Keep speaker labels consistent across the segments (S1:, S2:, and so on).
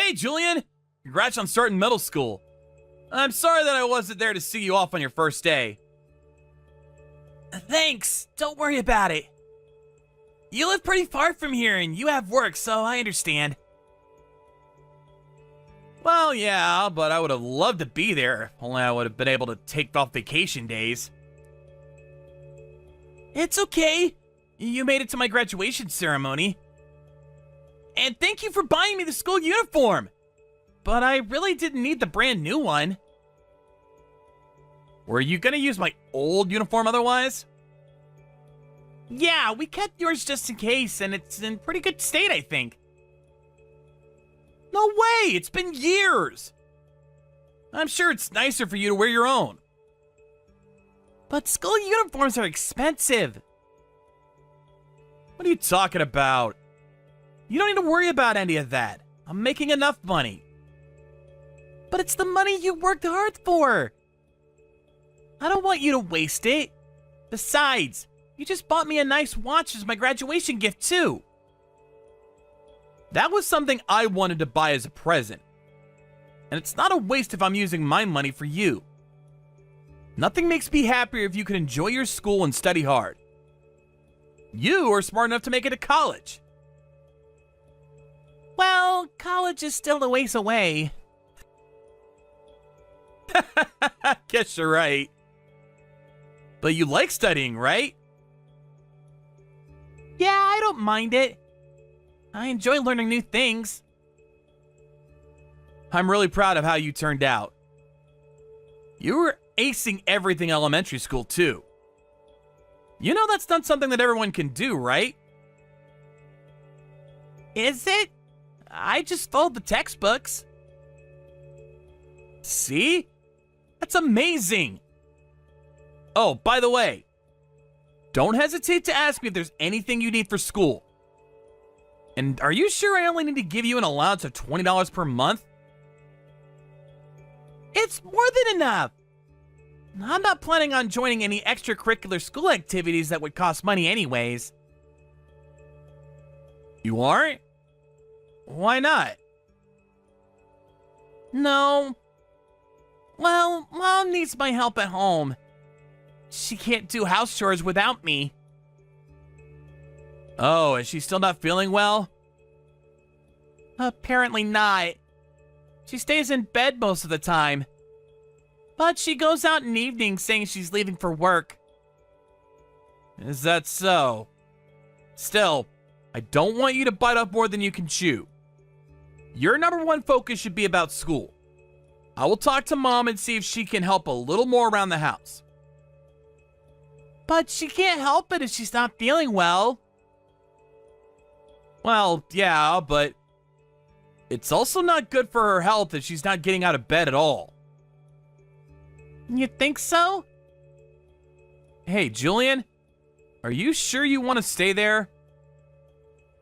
S1: Hey, Julian! Congrats on starting middle school. I'm sorry that I wasn't there to see you off on your first day. Thanks, don't worry about it. You live pretty far from here and you have work, so I understand. Well, yeah, but I would have loved to be there, only I would have been able to take off vacation days. It's okay. You made it to my graduation ceremony. And thank you for buying me the school uniform. But I really didn't need the brand new one. Were you gonna use my old uniform otherwise? Yeah, we kept yours just in case, and it's in pretty good state, I think. No way! It's been years! I'm sure it's nicer for you to wear your own. But school uniforms are expensive. What are you talking about? You don't need to worry about any of that. I'm making enough money. But it's the money you worked hard for. I don't want you to waste it. Besides, you just bought me a nice watch as my graduation gift too. That was something I wanted to buy as a present. And it's not a waste if I'm using my money for you. Nothing makes me happier if you can enjoy your school and study hard. You are smart enough to make it to college. Well, college is still a ways away. Guess you're right. But you like studying, right? Yeah, I don't mind it. I enjoy learning new things. I'm really proud of how you turned out. You were acing everything elementary school, too. You know that's not something that everyone can do, right? Is it? I just followed the textbooks. See? That's amazing. Oh, by the way, don't hesitate to ask me if there's anything you need for school. And are you sure I only need to give you an allowance of $20 per month? It's more than enough. I'm not planning on joining any extracurricular school activities that would cost money anyways. You aren't? Why not? No. Well, Mom needs my help at home. She can't do house chores without me. Oh, is she still not feeling well? Apparently not. She stays in bed most of the time. But she goes out in the evening saying she's leaving for work. Is that so? Still, I don't want you to bite off more than you can chew. Your number one focus should be about school. I will talk to Mom and see if she can help a little more around the house. But she can't help it if she's not feeling well. Well, yeah, but it's also not good for her health if she's not getting out of bed at all. You think so? Hey, Julian, are you sure you want to stay there?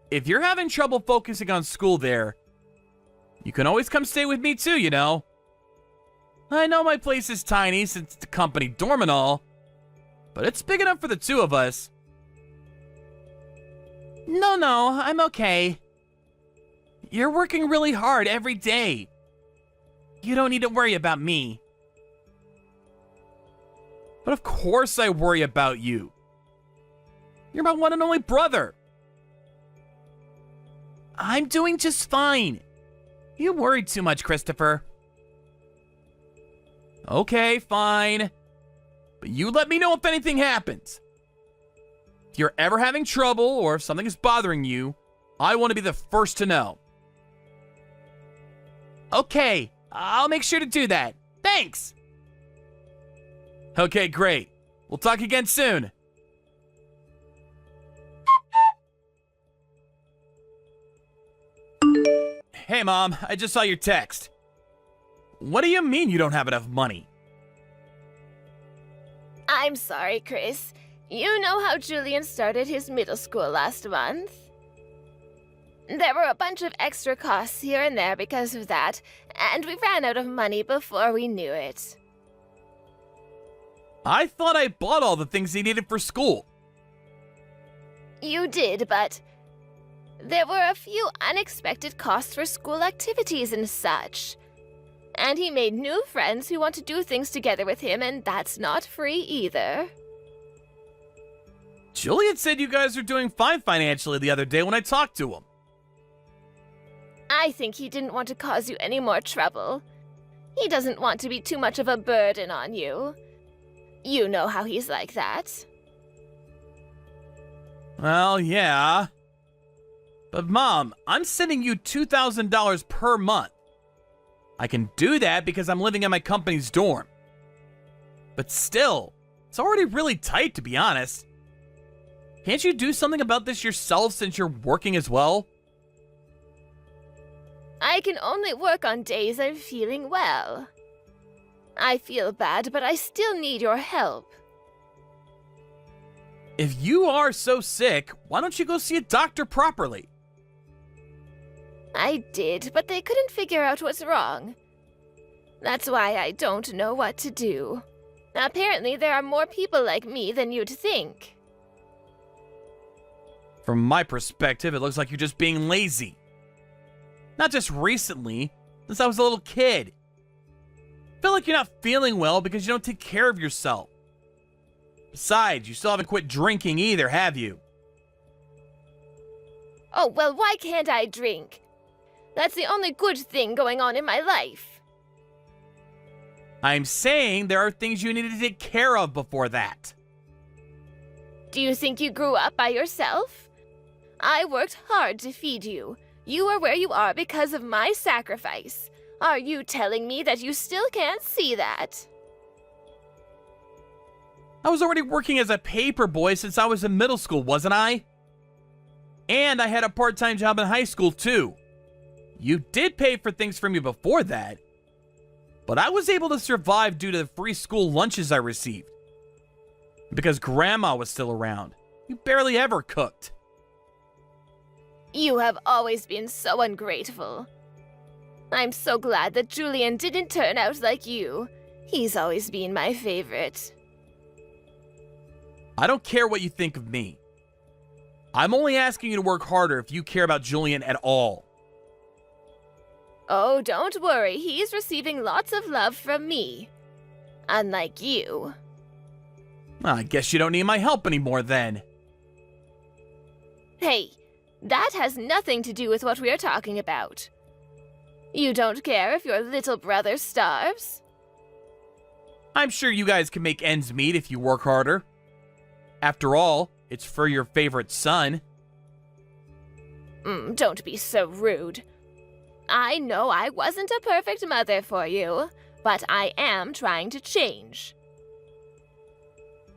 S1: If you're having trouble focusing on school there, you can always come stay with me too, you know. I know my place is tiny since it's a company dorm and all, but it's big enough for the two of us. No, I'm okay. You're working really hard every day. You don't need to worry about me. But of course I worry about you. You're my one and only brother. I'm doing just fine. You worried too much, Christopher. Okay, fine. But you let me know if anything happens. If you're ever having trouble or if something is bothering you, I want to be the first to know. Okay, I'll make sure to do that. Thanks! Okay, great. We'll talk again soon. Hey, Mom, I just saw your text. What do you mean you don't have enough money?
S2: I'm sorry, Chris. You know how Julian started his middle school last month? There were a bunch of extra costs here and there because of that, and we ran out of money before we knew it.
S1: I thought I bought all the things he needed for school.
S2: You did, but there were a few unexpected costs for school activities and such. And he made new friends who want to do things together with him, and that's not free either.
S1: Julian said you guys are doing fine financially the other day when I talked to him.
S2: I think he didn't want to cause you any more trouble. He doesn't want to be too much of a burden on you. You know how he's like that.
S1: Well, yeah. But Mom, I'm sending you $2,000 per month. I can do that because I'm living in my company's dorm. But still, it's already really tight, to be honest. Can't you do something about this yourself since you're working as well?
S2: I can only work on days I'm feeling well. I feel bad, but I still need your help.
S1: If you are so sick, why don't you go see a doctor properly?
S2: I did, but they couldn't figure out what's wrong. That's why I don't know what to do. Apparently, there are more people like me than you'd think.
S1: From my perspective, it looks like you're just being lazy. Not just recently, since I was a little kid. I feel like you're not feeling well because you don't take care of yourself. Besides, you still haven't quit drinking either, have you?
S2: Oh, well, why can't I drink? That's the only good thing going on in my life.
S1: I'm saying there are things you need to take care of before that.
S2: Do you think you grew up by yourself? I worked hard to feed you. You are where you are because of my sacrifice. Are you telling me that you still can't see that?
S1: I was already working as a paper boy since I was in middle school, wasn't I? And I had a part-time job in high school, too. You did pay for things for me before that, but I was able to survive due to the free school lunches I received. Because Grandma was still around. You barely ever cooked.
S2: You have always been so ungrateful. I'm so glad that Julian didn't turn out like you. He's always been my favorite.
S1: I don't care what you think of me. I'm only asking you to work harder if you care about Julian at all.
S2: Oh, don't worry. He's receiving lots of love from me. Unlike you.
S1: I guess you don't need my help anymore then.
S2: Hey, that has nothing to do with what we are talking about. You don't care if your little brother starves?
S1: I'm sure you guys can make ends meet if you work harder. After all, it's for your favorite son.
S2: Don't be so rude. I know I wasn't a perfect mother for you, but I am trying to change.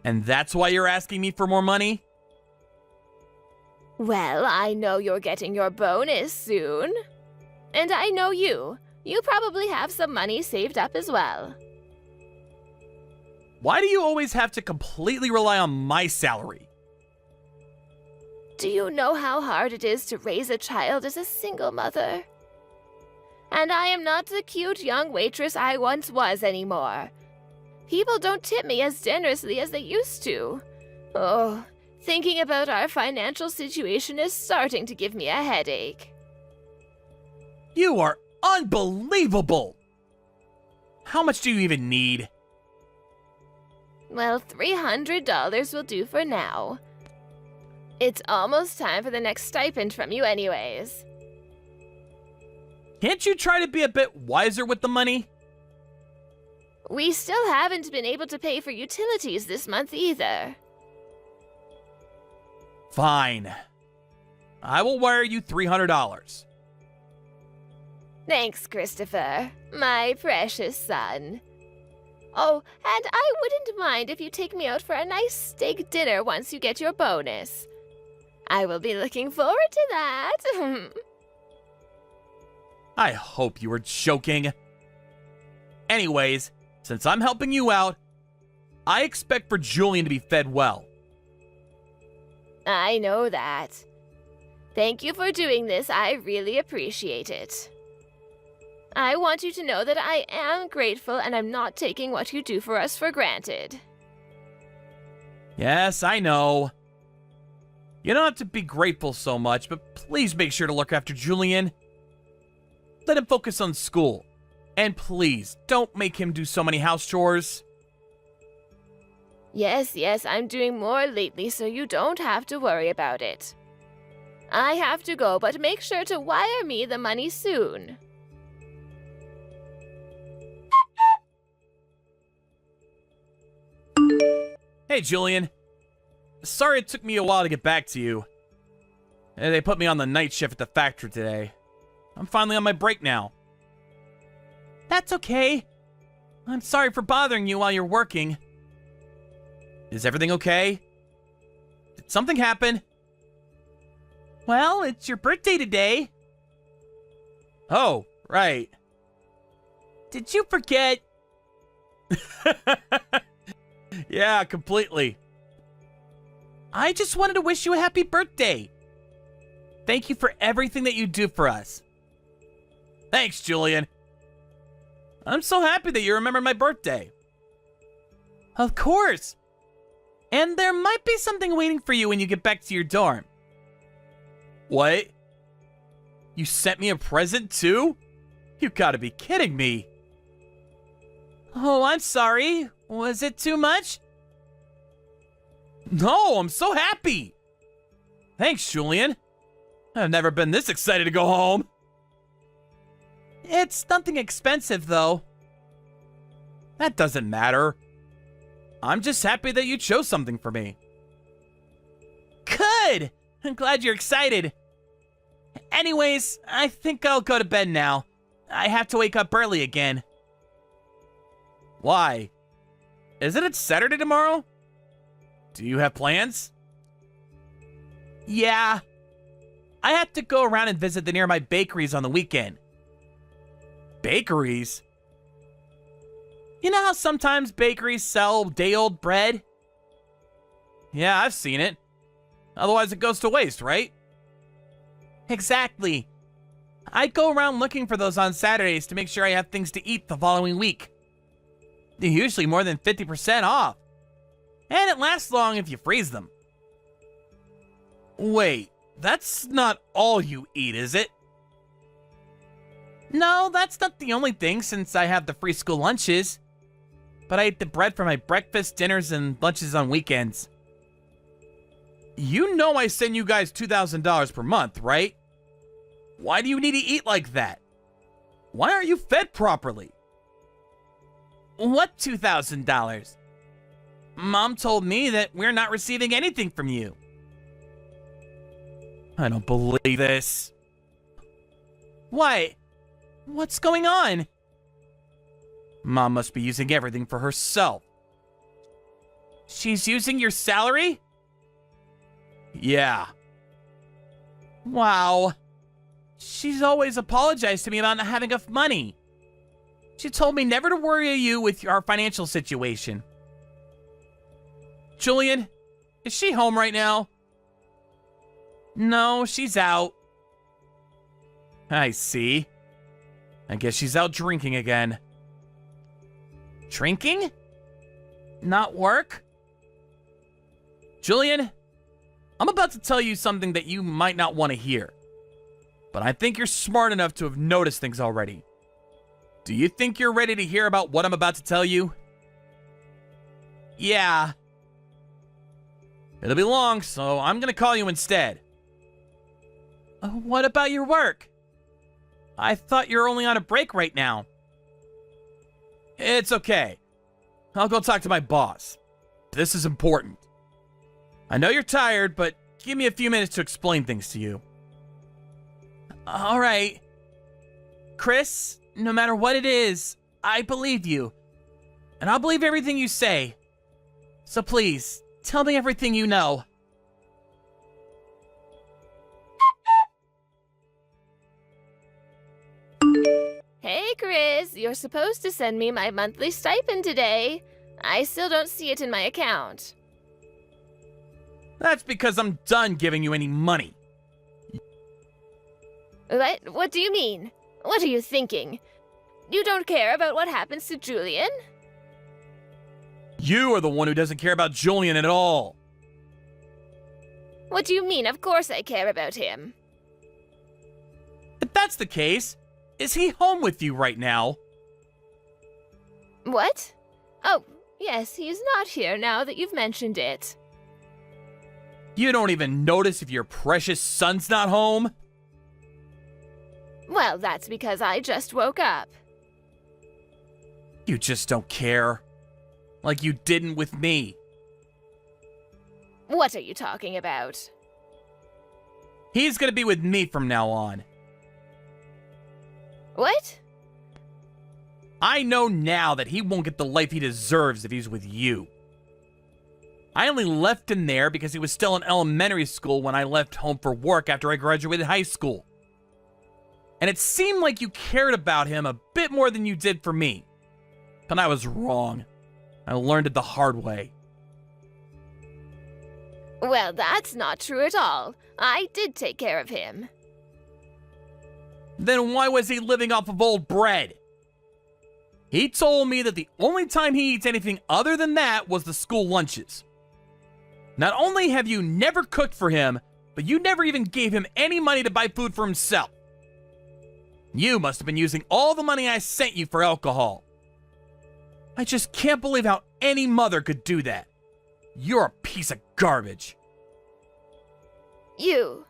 S1: And that's why you're asking me for more money?
S2: Well, I know you're getting your bonus soon. And I know you. You probably have some money saved up as well.
S1: Why do you always have to completely rely on my salary?
S2: Do you know how hard it is to raise a child as a single mother? And I am not the cute young waitress I once was anymore. People don't tip me as generously as they used to. Oh, thinking about our financial situation is starting to give me a headache.
S1: You are unbelievable! How much do you even need?
S2: Well, $300 will do for now. It's almost time for the next stipend from you anyways.
S1: Can't you try to be a bit wiser with the money?
S2: We still haven't been able to pay for utilities this month either.
S1: Fine. I will wire you $300.
S2: Thanks, Christopher, my precious son. Oh, and I wouldn't mind if you take me out for a nice steak dinner once you get your bonus. I will be looking forward to that.
S1: I hope you were joking. Anyways, since I'm helping you out, I expect for Julian to be fed well.
S2: I know that. Thank you for doing this. I really appreciate it. I want you to know that I am grateful and I'm not taking what you do for us for granted.
S1: Yes, I know. You don't have to be grateful so much, but please make sure to look after Julian. Let him focus on school. And please, don't make him do so many house chores.
S2: Yes, I'm doing more lately, so you don't have to worry about it. I have to go, but make sure to wire me the money soon.
S1: Hey, Julian. Sorry it took me a while to get back to you. They put me on the night shift at the factory today. I'm finally on my break now. That's okay. I'm sorry for bothering you while you're working. Is everything okay? Did something happen? Well, it's your birthday today. Oh, right. Did you forget? Yeah, completely. I just wanted to wish you a happy birthday. Thank you for everything that you do for us. Thanks, Julian. I'm so happy that you remember my birthday. Of course. And there might be something waiting for you when you get back to your dorm. What? You sent me a present too? You gotta be kidding me. Oh, I'm sorry. Was it too much? No, I'm so happy. Thanks, Julian. I've never been this excited to go home. It's nothing expensive, though. That doesn't matter. I'm just happy that you chose something for me. Good! I'm glad you're excited. Anyways, I think I'll go to bed now. I have to wake up early again. Why? Isn't it Saturday tomorrow? Do you have plans? Yeah. I have to go around and visit the nearby bakeries on the weekend. Bakeries? You know how sometimes bakeries sell day-old bread? Yeah, I've seen it. Otherwise it goes to waste, right? Exactly. I go around looking for those on Saturdays to make sure I have things to eat the following week. They're usually more than 50% off. And it lasts long if you freeze them. Wait, that's not all you eat, is it? No, that's not the only thing since I have the free school lunches. But I eat the bread for my breakfast, dinners, and lunches on weekends. You know I send you guys $2,000 per month, right? Why do you need to eat like that? Why aren't you fed properly? What $2,000? Mom told me that we're not receiving anything from you. I don't believe this. What? What's going on? Mom must be using everything for herself. She's using your salary? Yeah. Wow. She's always apologized to me about not having enough money. She told me never to worry you with our financial situation. Julian, is she home right now? No, she's out. I see. I guess she's out drinking again. Drinking? Not work? Julian, I'm about to tell you something that you might not want to hear. But I think you're smart enough to have noticed things already. Do you think you're ready to hear about what I'm about to tell you? Yeah. It'll be long, so I'm gonna call you instead. What about your work? I thought you're only on a break right now. It's okay. I'll go talk to my boss. This is important. I know you're tired, but give me a few minutes to explain things to you. All right. Chris, no matter what it is, I believe you. And I'll believe everything you say. So please, tell me everything you know.
S2: Hey, Chris, you're supposed to send me my monthly stipend today. I still don't see it in my account.
S1: That's because I'm done giving you any money.
S2: What? What do you mean? What are you thinking? You don't care about what happens to Julian?
S1: You are the one who doesn't care about Julian at all.
S2: What do you mean, of course I care about him?
S1: If that's the case, is he home with you right now?
S2: What? Oh, yes, he's not here now that you've mentioned it.
S1: You don't even notice if your precious son's not home?
S2: Well, that's because I just woke up.
S1: You just don't care. Like you didn't with me.
S2: What are you talking about?
S1: He's gonna be with me from now on.
S2: What?
S1: I know now that he won't get the life he deserves if he's with you. I only left him there because he was still in elementary school when I left home for work after I graduated high school. And it seemed like you cared about him a bit more than you did for me. But I was wrong. I learned it the hard way.
S2: Well, that's not true at all. I did take care of him.
S1: Then why was he living off of old bread? He told me that the only time he eats anything other than that was the school lunches. Not only have you never cooked for him, but you never even gave him any money to buy food for himself. You must have been using all the money I sent you for alcohol. I just can't believe how any mother could do that. You're a piece of garbage.
S2: You?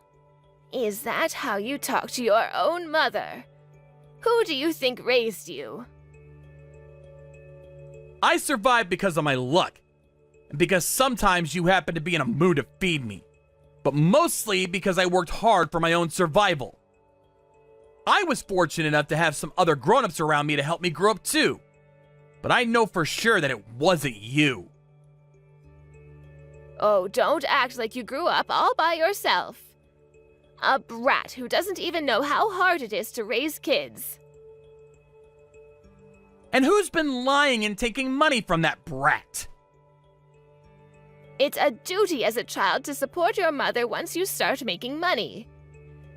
S2: Is that how you talk to your own mother? Who do you think raised you?
S1: I survived because of my luck, and because sometimes you happen to be in a mood to feed me, but mostly because I worked hard for my own survival. I was fortunate enough to have some other grown-ups around me to help me grow up too, but I know for sure that it wasn't you.
S2: Oh, don't act like you grew up all by yourself. A brat who doesn't even know how hard it is to raise kids.
S1: And who's been lying and taking money from that brat?
S2: It's a duty as a child to support your mother once you start making money.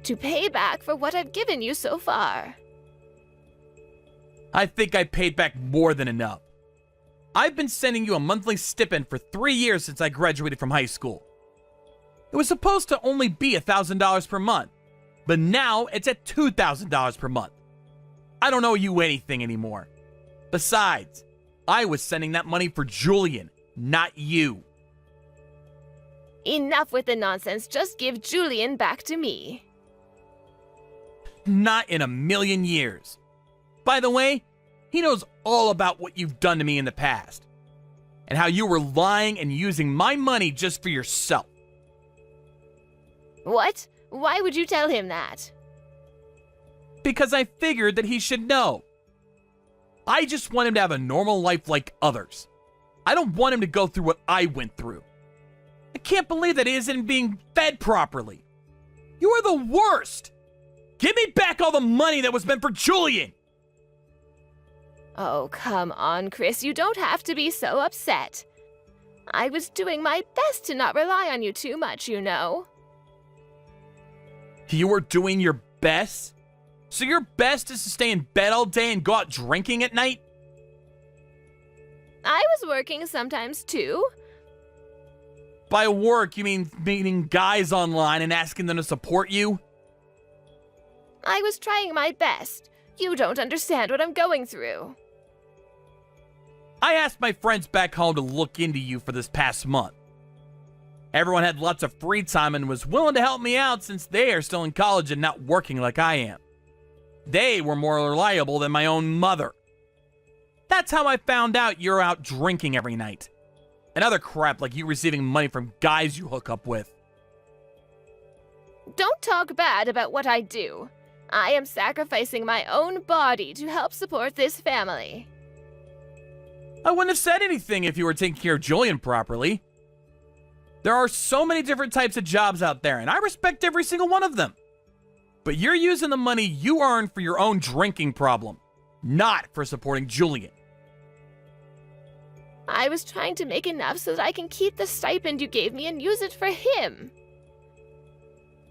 S2: To pay back for what I've given you so far.
S1: I think I paid back more than enough. I've been sending you a monthly stipend for 3 years since I graduated from high school. It was supposed to only be $1,000 per month, but now it's at $2,000 per month. I don't owe you anything anymore. Besides, I was sending that money for Julian, not you.
S2: Enough with the nonsense, just give Julian back to me.
S1: Not in a million years. By the way, he knows all about what you've done to me in the past, and how you were lying and using my money just for yourself.
S2: What? Why would you tell him that?
S1: Because I figured that he should know. I just want him to have a normal life like others. I don't want him to go through what I went through. I can't believe that he isn't being fed properly. You are the worst! Give me back all the money that was meant for Julian!
S2: Oh, come on, Chris. You don't have to be so upset. I was doing my best to not rely on you too much, you know.
S1: You were doing your best? So your best is to stay in bed all day and go out drinking at night?
S2: I was working sometimes too.
S1: By work, you mean meeting guys online and asking them to support you?
S2: I was trying my best. You don't understand what I'm going through.
S1: I asked my friends back home to look into you for this past month. Everyone had lots of free time and was willing to help me out since they are still in college and not working like I am. They were more reliable than my own mother. That's how I found out you're out drinking every night. And other crap like you receiving money from guys you hook up with.
S2: Don't talk bad about what I do. I am sacrificing my own body to help support this family.
S1: I wouldn't have said anything if you were taking care of Julian properly. There are so many different types of jobs out there, and I respect every single one of them. But you're using the money you earn for your own drinking problem, not for supporting Julian.
S2: I was trying to make enough so that I can keep the stipend you gave me and use it for him.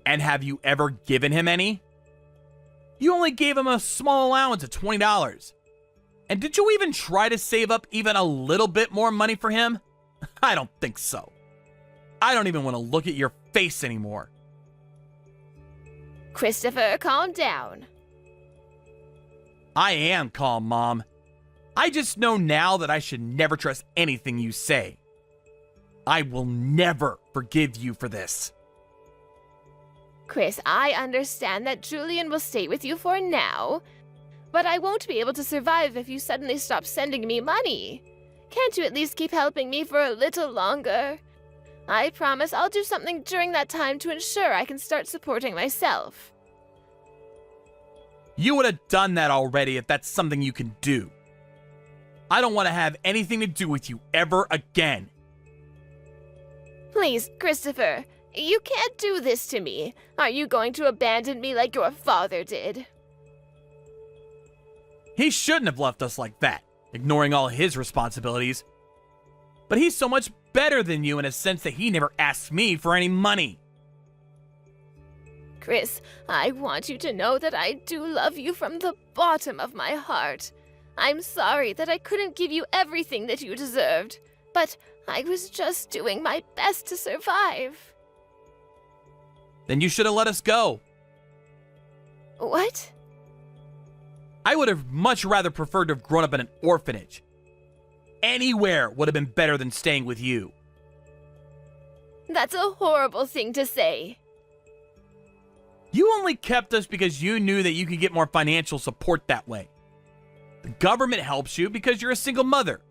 S1: And have you ever given him any? You only gave him a small allowance of $20. And did you even try to save up even a little bit more money for him? I don't think so. I don't even want to look at your face anymore.
S2: Christopher, calm down.
S1: I am calm, Mom. I just know now that I should never trust anything you say. I will never forgive you for this.
S2: Chris, I understand that Julian will stay with you for now, but I won't be able to survive if you suddenly stop sending me money. Can't you at least keep helping me for a little longer? I promise I'll do something during that time to ensure I can start supporting myself.
S1: You would have done that already if that's something you can do. I don't want to have anything to do with you ever again.
S2: Please, Christopher, you can't do this to me. Are you going to abandon me like your father did?
S1: He shouldn't have left us like that, ignoring all his responsibilities. But he's so much better than you in a sense that he never asked me for any money.
S2: Chris, I want you to know that I do love you from the bottom of my heart. I'm sorry that I couldn't give you everything that you deserved, but I was just doing my best to survive.
S1: Then you should have let us go.
S2: What?
S1: I would have much rather preferred to have grown up in an orphanage. Anywhere would have been better than staying with you.
S2: That's a horrible thing to say.
S1: You only kept us because you knew that you could get more financial support that way. The government helps you because you're a single mother.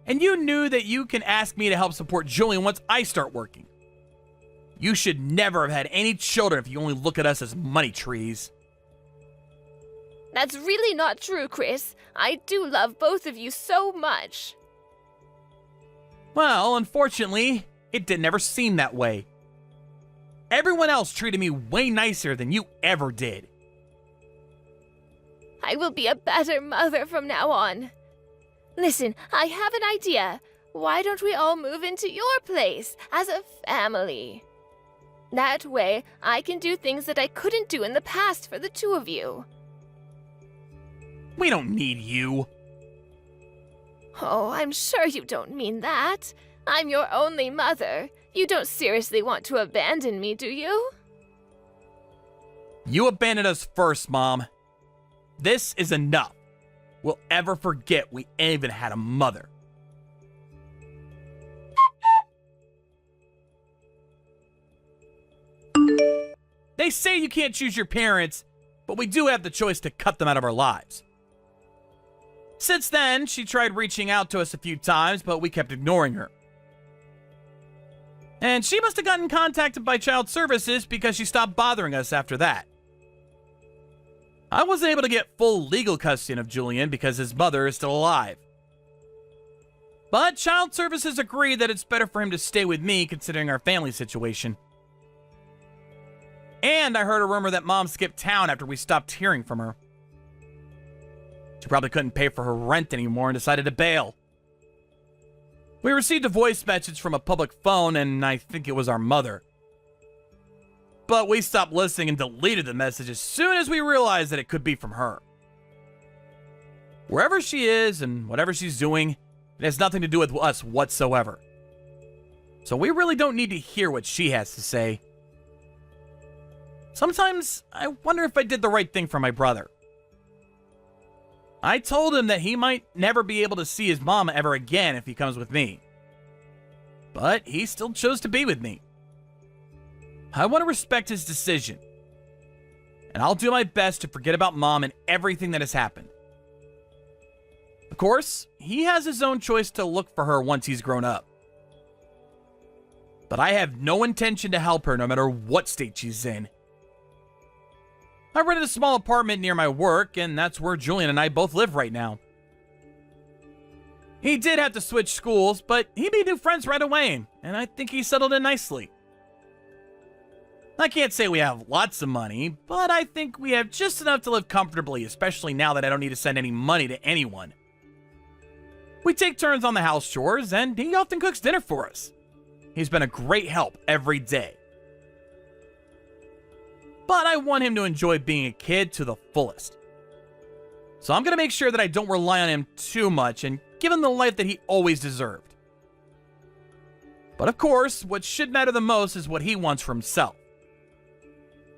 S1: And you knew that you can ask me to help support Julian once I start working. You should never have had any children if you only look at us as money trees.
S2: That's really not true, Chris. I do love both of you so much.
S1: Well, unfortunately, it didn't ever seem that way. Everyone else treated me way nicer than you ever did.
S2: I will be a better mother from now on. Listen, I have an idea. Why don't we all move into your place as a family? That way, I can do things that I couldn't do in the past for the two of you.
S1: We don't need you.
S2: Oh, I'm sure you don't mean that. I'm your only mother. You don't seriously want to abandon me, do you?
S1: You abandoned us first, Mom. This is enough. We'll ever forget we even had a mother. They say you can't choose your parents, but we do have the choice to cut them out of our lives. Since then, she tried reaching out to us a few times, but we kept ignoring her. And she must have gotten contacted by child services because she stopped bothering us after that. I wasn't able to get full legal custody of Julian because his mother is still alive. But child services agreed that it's better for him to stay with me considering our family situation. And I heard a rumor that Mom skipped town after we stopped hearing from her. She probably couldn't pay for her rent anymore and decided to bail. We received a voice message from a public phone, and I think it was our mother. But we stopped listening and deleted the message as soon as we realized that it could be from her. Wherever she is and whatever she's doing, it has nothing to do with us whatsoever. So we really don't need to hear what she has to say. Sometimes I wonder if I did the right thing for my brother. I told him that he might never be able to see his mom ever again if he comes with me. But he still chose to be with me. I want to respect his decision. And I'll do my best to forget about Mom and everything that has happened. Of course, he has his own choice to look for her once he's grown up. But I have no intention to help her no matter what state she's in. I rented a small apartment near my work, and that's where Julian and I both live right now. He did have to switch schools, but he made new friends right away, and I think he settled in nicely. I can't say we have lots of money, but I think we have just enough to live comfortably, especially now that I don't need to send any money to anyone. We take turns on the house chores, and he often cooks dinner for us. He's been a great help every day. But I want him to enjoy being a kid to the fullest. So I'm going to make sure that I don't rely on him too much and give him the life that he always deserved. But of course, what should matter the most is what he wants for himself.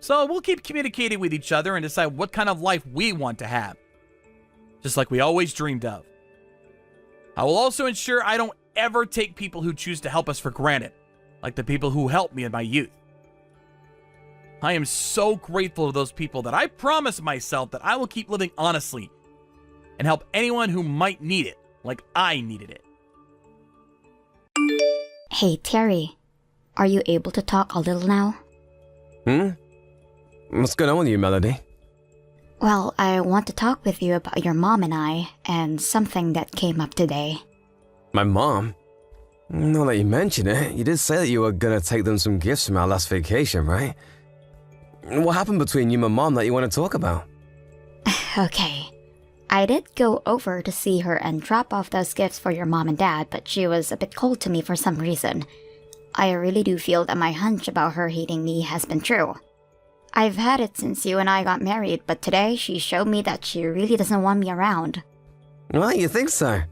S1: So we'll keep communicating with each other and decide what kind of life we want to have. Just like we always dreamed of. I will also ensure I don't ever take people who choose to help us for granted, like the people who helped me in my youth. I am so grateful to those people that I promise myself that I will keep living honestly and help anyone who might need it, like I needed it.
S3: Hey, Terry. Are you able to talk a little now?
S4: What's going on with you, Melody?
S3: Well, I want to talk with you about your mom and I, and something that came up today.
S4: My mom? Now that you mention it, you did say that you were gonna take them some gifts from our last vacation, right? What happened between you and my mom that you want to talk about?
S3: Okay. I did go over to see her and drop off those gifts for your mom and dad, but she was a bit cold to me for some reason. I really do feel that my hunch about her hating me has been true. I've had it since you and I got married, but today she showed me that she really doesn't want me around.
S4: Well, you think so?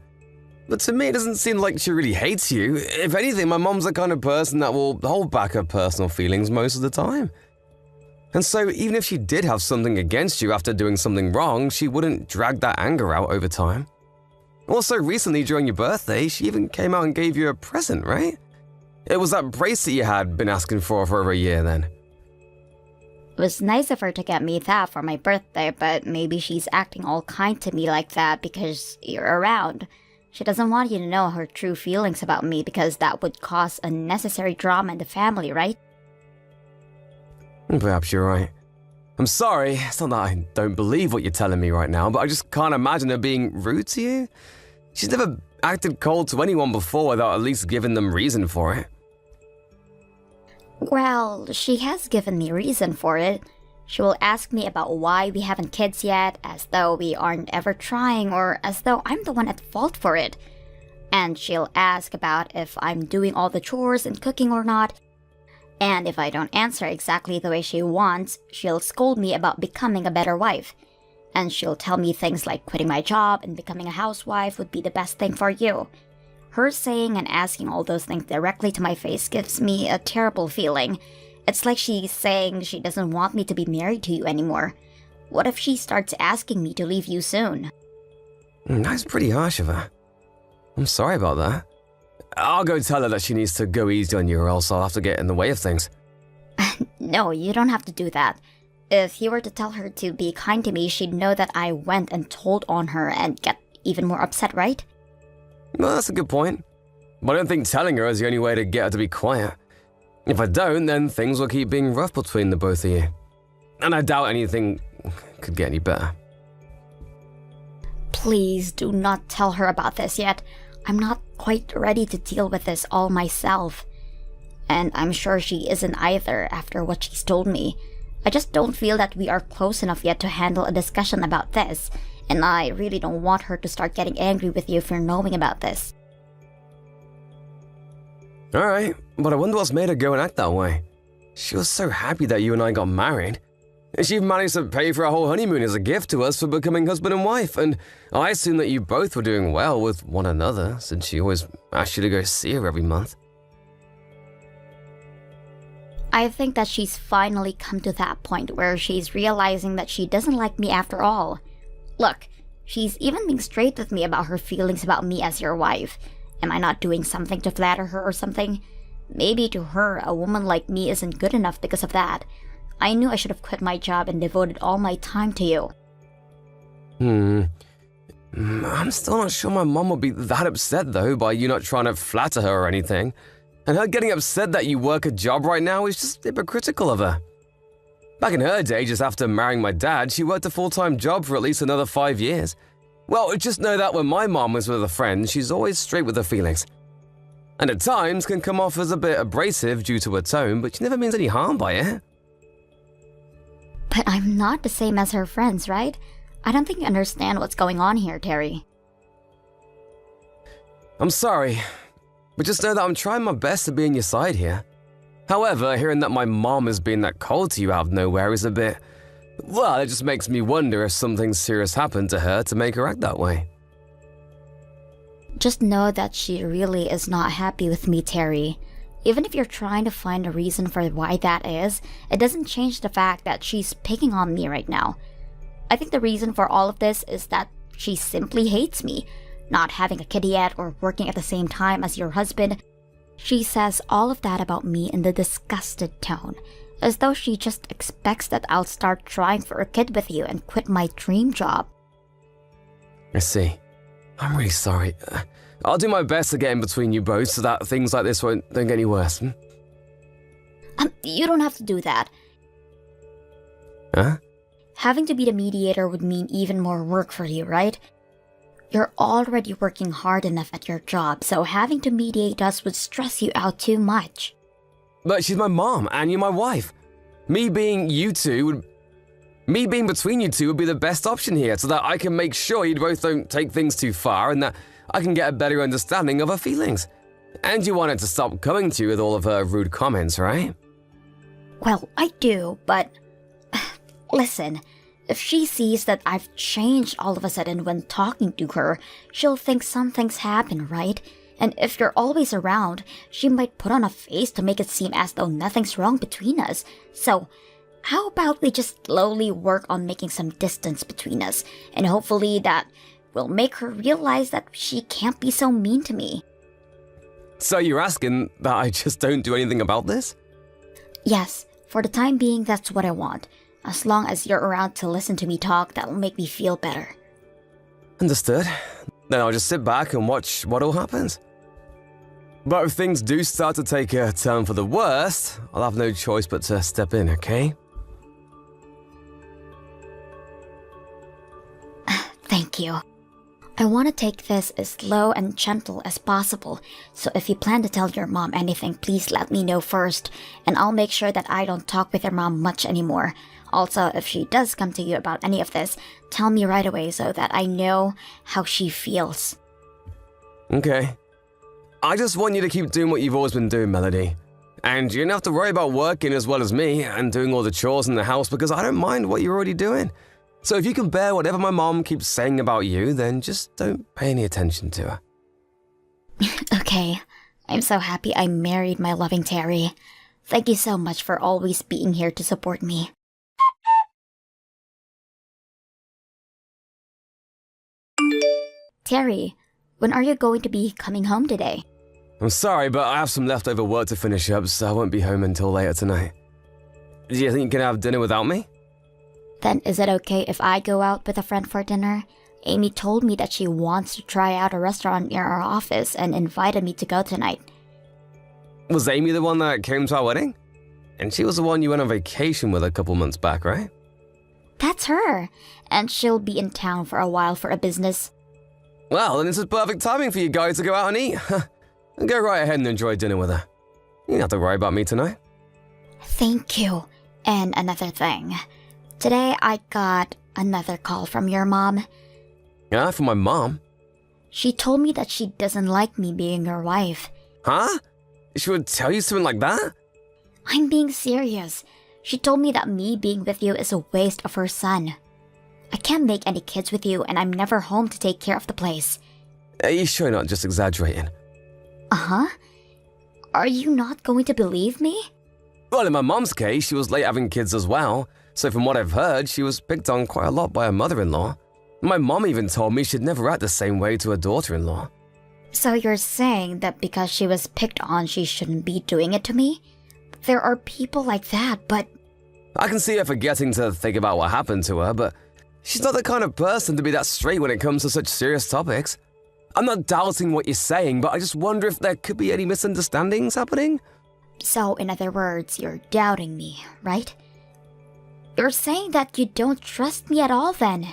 S4: But to me, it doesn't seem like she really hates you. If anything, my mom's the kind of person that will hold back her personal feelings most of the time. And so, even if she did have something against you after doing something wrong, she wouldn't drag that anger out over time. Also, recently during your birthday, she even came out and gave you a present, right? It was that bracelet you had been asking for over a year then.
S3: It was nice of her to get me that for my birthday, but maybe she's acting all kind to me like that because you're around. She doesn't want you to know her true feelings about me because that would cause unnecessary drama in the family, right?
S4: Perhaps you're right. I'm sorry, it's not that I don't believe what you're telling me right now, but I just can't imagine her being rude to you. She's never acted cold to anyone before without at least giving them reason for it.
S3: Well, she has given me reason for it. She will ask me about why we haven't kids yet, as though we aren't ever trying or as though I'm the one at fault for it. And she'll ask about if I'm doing all the chores and cooking or not. And if I don't answer exactly the way she wants, she'll scold me about becoming a better wife. And she'll tell me things like quitting my job and becoming a housewife would be the best thing for you. Her saying and asking all those things directly to my face gives me a terrible feeling. It's like she's saying she doesn't want me to be married to you anymore. What if she starts asking me to leave you soon?
S4: That's pretty harsh of her. I'm sorry about that. I'll go tell her that she needs to go easy on you or else I'll have to get in the way of things.
S3: No, you don't have to do that. If you were to tell her to be kind to me, she'd know that I went and told on her and get even more upset, right?
S4: Well, that's a good point. But I don't think telling her is the only way to get her to be quiet. If I don't, then things will keep being rough between the both of you. And I doubt anything could get any better.
S3: Please do not tell her about this yet. I'm not quite ready to deal with this all myself. And I'm sure she isn't either after what she's told me. I just don't feel that we are close enough yet to handle a discussion about this. And I really don't want her to start getting angry with you for knowing about this.
S4: Alright, but I wonder what's made her go and act that way. She was so happy that you and I got married. She even managed to pay for our whole honeymoon as a gift to us for becoming husband and wife, and I assume that you both were doing well with one another, since she always asked you to go see her every month.
S3: I think that she's finally come to that point where she's realizing that she doesn't like me after all. Look, she's even being straight with me about her feelings about me as your wife. Am I not doing something to flatter her or something? Maybe to her, a woman like me isn't good enough because of that. I knew I should have quit my job and devoted all my time to you.
S4: I'm still not sure my mom would be that upset, though, by you not trying to flatter her or anything. And her getting upset that you work a job right now is just hypocritical of her. Back in her day, just after marrying my dad, she worked a full-time job for at least another 5 years. Well, just know that when my mom was with a friend, she's always straight with her feelings. And at times can come off as a bit abrasive due to her tone, but she never means any harm by it.
S3: But I'm not the same as her friends, right? I don't think you understand what's going on here, Terry.
S4: I'm sorry, but just know that I'm trying my best to be on your side here. However, hearing that my mom is being that cold to you out of nowhere is a bit... Well, it just makes me wonder if something serious happened to her to make her act that way.
S3: Just know that she really is not happy with me, Terry. Even if you're trying to find a reason for why that is, it doesn't change the fact that she's picking on me right now. I think the reason for all of this is that she simply hates me. Not having a kid yet or working at the same time as your husband. She says all of that about me in the disgusted tone, as though she just expects that I'll start trying for a kid with you and quit my dream job.
S4: I see. I'm really sorry. I'll do my best to get in between you both so that things like this don't get any worse.
S3: You don't have to do that.
S4: Huh?
S3: Having to be the mediator would mean even more work for you, right? You're already working hard enough at your job, so having to mediate us would stress you out too much.
S4: But she's my mom, and you're my wife. Me being between you two would be the best option here, so that I can make sure you both don't take things too far, and that I can get a better understanding of her feelings. And you want her to stop coming to you with all of her rude comments, right?
S3: Well, I do, but... Listen, if she sees that I've changed all of a sudden when talking to her, she'll think something's happened, right? And if you're always around, she might put on a face to make it seem as though nothing's wrong between us. So, how about we just slowly work on making some distance between us, and hopefully that will make her realize that she can't be so mean to me.
S4: So you're asking that I just don't do anything about this?
S3: Yes, for the time being, that's what I want. As long as you're around to listen to me talk, that'll make me feel better.
S4: Understood. Then I'll just sit back and watch what all happens. But if things do start to take a turn for the worst, I'll have no choice but to step in, okay?
S3: Thank you. I want to take this as slow and gentle as possible, so if you plan to tell your mom anything, please let me know first, and I'll make sure that I don't talk with your mom much anymore. Also, if she does come to you about any of this, tell me right away so that I know how she feels.
S4: Okay. I just want you to keep doing what you've always been doing, Melody. And you don't have to worry about working as well as me and doing all the chores in the house because I don't mind what you're already doing. So if you can bear whatever my mom keeps saying about you, then just don't pay any attention to her.
S3: Okay. I'm so happy I married my loving Terry. Thank you so much for always being here to support me. Terry, when are you going to be coming home today?
S4: I'm sorry, but I have some leftover work to finish up, so I won't be home until later tonight. Do you think you can have dinner without me?
S3: Then is it okay if I go out with a friend for dinner? Amy told me that she wants to try out a restaurant near our office and invited me to go tonight.
S4: Was Amy the one that came to our wedding? And she was the one you went on vacation with a couple months back, right?
S3: That's her. And she'll be in town for a while for a business.
S4: Well, then this is perfect timing for you guys to go out and eat. Go right ahead and enjoy dinner with her. You don't have to worry about me tonight.
S3: Thank you. And another thing. Today I got another call from your mom.
S4: Yeah, from my mom?
S3: She told me that she doesn't like me being your wife.
S4: Huh? She would tell you something like that?
S3: I'm being serious. She told me that me being with you is a waste of her son. I can't make any kids with you and I'm never home to take care of the place.
S4: Are you sure you're not just exaggerating?
S3: Uh-huh. Are you not going to believe me?
S4: Well, in my mom's case, she was late having kids as well. So from what I've heard, she was picked on quite a lot by her mother-in-law. My mom even told me she'd never act the same way to her daughter-in-law.
S3: So you're saying that because she was picked on, she shouldn't be doing it to me? There are people like that, but...
S4: I can see her forgetting to think about what happened to her, but she's not the kind of person to be that straight when it comes to such serious topics. I'm not doubting what you're saying, but I just wonder if there could be any misunderstandings happening.
S3: So, in other words, you're doubting me, right? You're saying that you don't trust me at all then?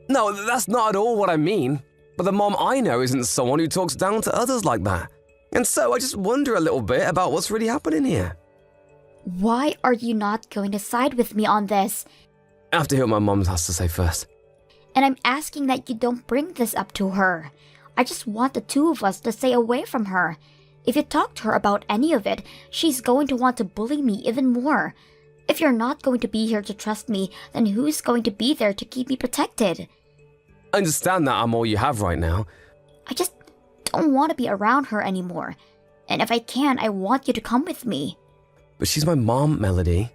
S4: No, that's not at all what I mean. But the mom I know isn't someone who talks down to others like that. And so I just wonder a little bit about what's really happening here.
S3: Why are you not going to side with me on this?
S4: I have to hear what my mom has to say first.
S3: And I'm asking that you don't bring this up to her. I just want the two of us to stay away from her. If you talk to her about any of it, she's going to want to bully me even more. If you're not going to be here to trust me, then who's going to be there to keep me protected?
S4: I understand that I'm all you have right now.
S3: I just don't want to be around her anymore. And if I can, I want you to come with me.
S4: But she's my mom, Melody.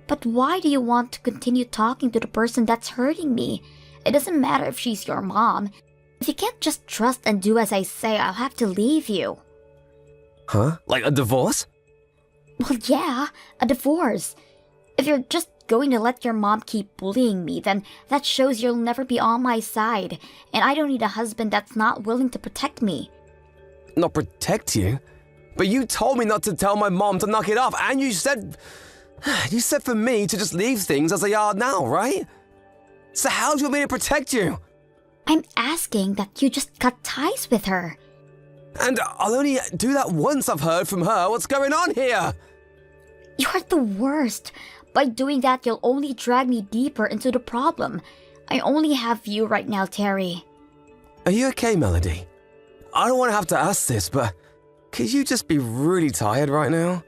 S3: But why do you want to continue talking to the person that's hurting me? It doesn't matter if she's your mom. If you can't just trust and do as I say, I'll have to leave you.
S4: Huh? Like a divorce?
S3: Well, yeah, a divorce. If you're just going to let your mom keep bullying me, then that shows you'll never be on my side. And I don't need a husband that's not willing to protect me.
S4: Not protect you? But you told me not to tell my mom to knock it off, and you said for me to just leave things as they are now, right? So how do you want me to protect you?
S3: I'm asking that you just cut ties with her.
S4: And I'll only do that once I've heard from her. What's going on here?
S3: You're the worst. By doing that, you'll only drag me deeper into the problem. I only have you right now, Terry.
S4: Are you okay, Melody? I don't want to have to ask this, but could you just be really tired right now?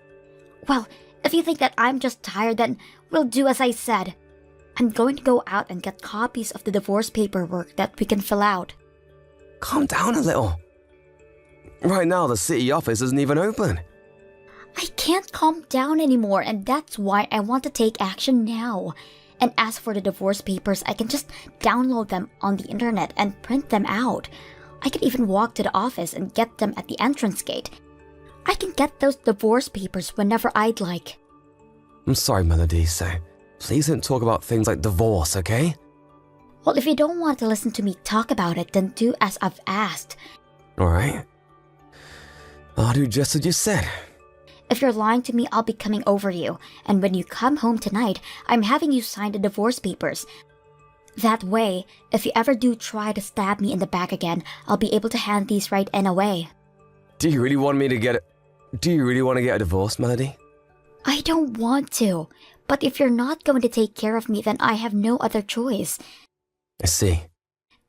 S3: Well, if you think that I'm just tired, then we'll do as I said. I'm going to go out and get copies of the divorce paperwork that we can fill out.
S4: Calm down a little. Right now, the city office isn't even open.
S3: I can't calm down anymore, and that's why I want to take action now. And as for the divorce papers, I can just download them on the internet and print them out. I can even walk to the office and get them at the entrance gate. I can get those divorce papers whenever I'd like.
S4: I'm sorry, Melody, so please don't talk about things like divorce, okay?
S3: Well, if you don't want to listen to me talk about it, then do as I've asked.
S4: Alright. I'll do just what you said.
S3: If you're lying to me, I'll be coming over you. And when you come home tonight, I'm having you sign the divorce papers. That way, if you ever do try to stab me in the back again, I'll be able to hand these right away.
S4: Do you really want to get a divorce, Melody?
S3: I don't want to. But if you're not going to take care of me, then I have no other choice.
S4: I see.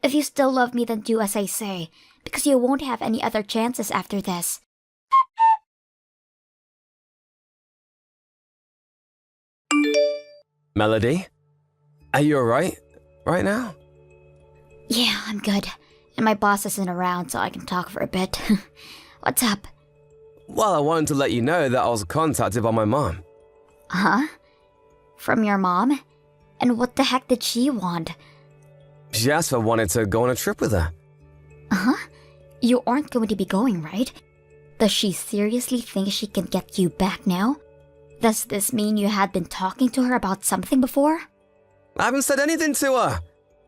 S3: If you still love me, then do as I say. Because you won't have any other chances after this.
S4: Melody? Are you alright right now?
S3: Yeah, I'm good. And my boss isn't around, so I can talk for a bit. What's up?
S4: Well, I wanted to let you know that I was contacted by my mom.
S3: Huh? From your mom? And what the heck did she want?
S4: She asked if I wanted to go on a trip with her.
S3: Uh-huh. You aren't going to be going, right? Does she seriously think she can get you back now? Does this mean you had been talking to her about something before?
S4: I haven't said anything to her,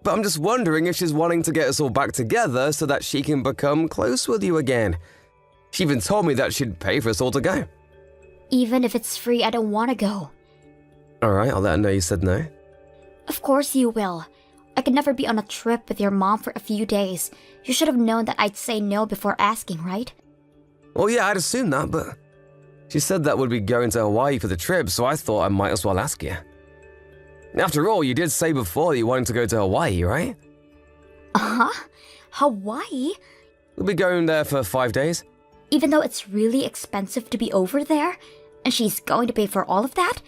S4: but I'm just wondering if she's wanting to get us all back together so that she can become close with you again. She even told me that she'd pay for us all to go.
S3: Even if it's free, I don't want to go.
S4: Alright, I'll let her know you said no.
S3: Of course you will. I could never be on a trip with your mom for a few days. You should have known that I'd say no before asking, right?
S4: Well, yeah, I'd assumed that, but she said that we'd be going to Hawaii for the trip, so I thought I might as well ask you. After all, you did say before that you wanted to go to Hawaii, right?
S3: Uh-huh. Hawaii?
S4: We'll be going there for 5 days.
S3: Even though it's really expensive to be over there? And she's going to pay for all of that?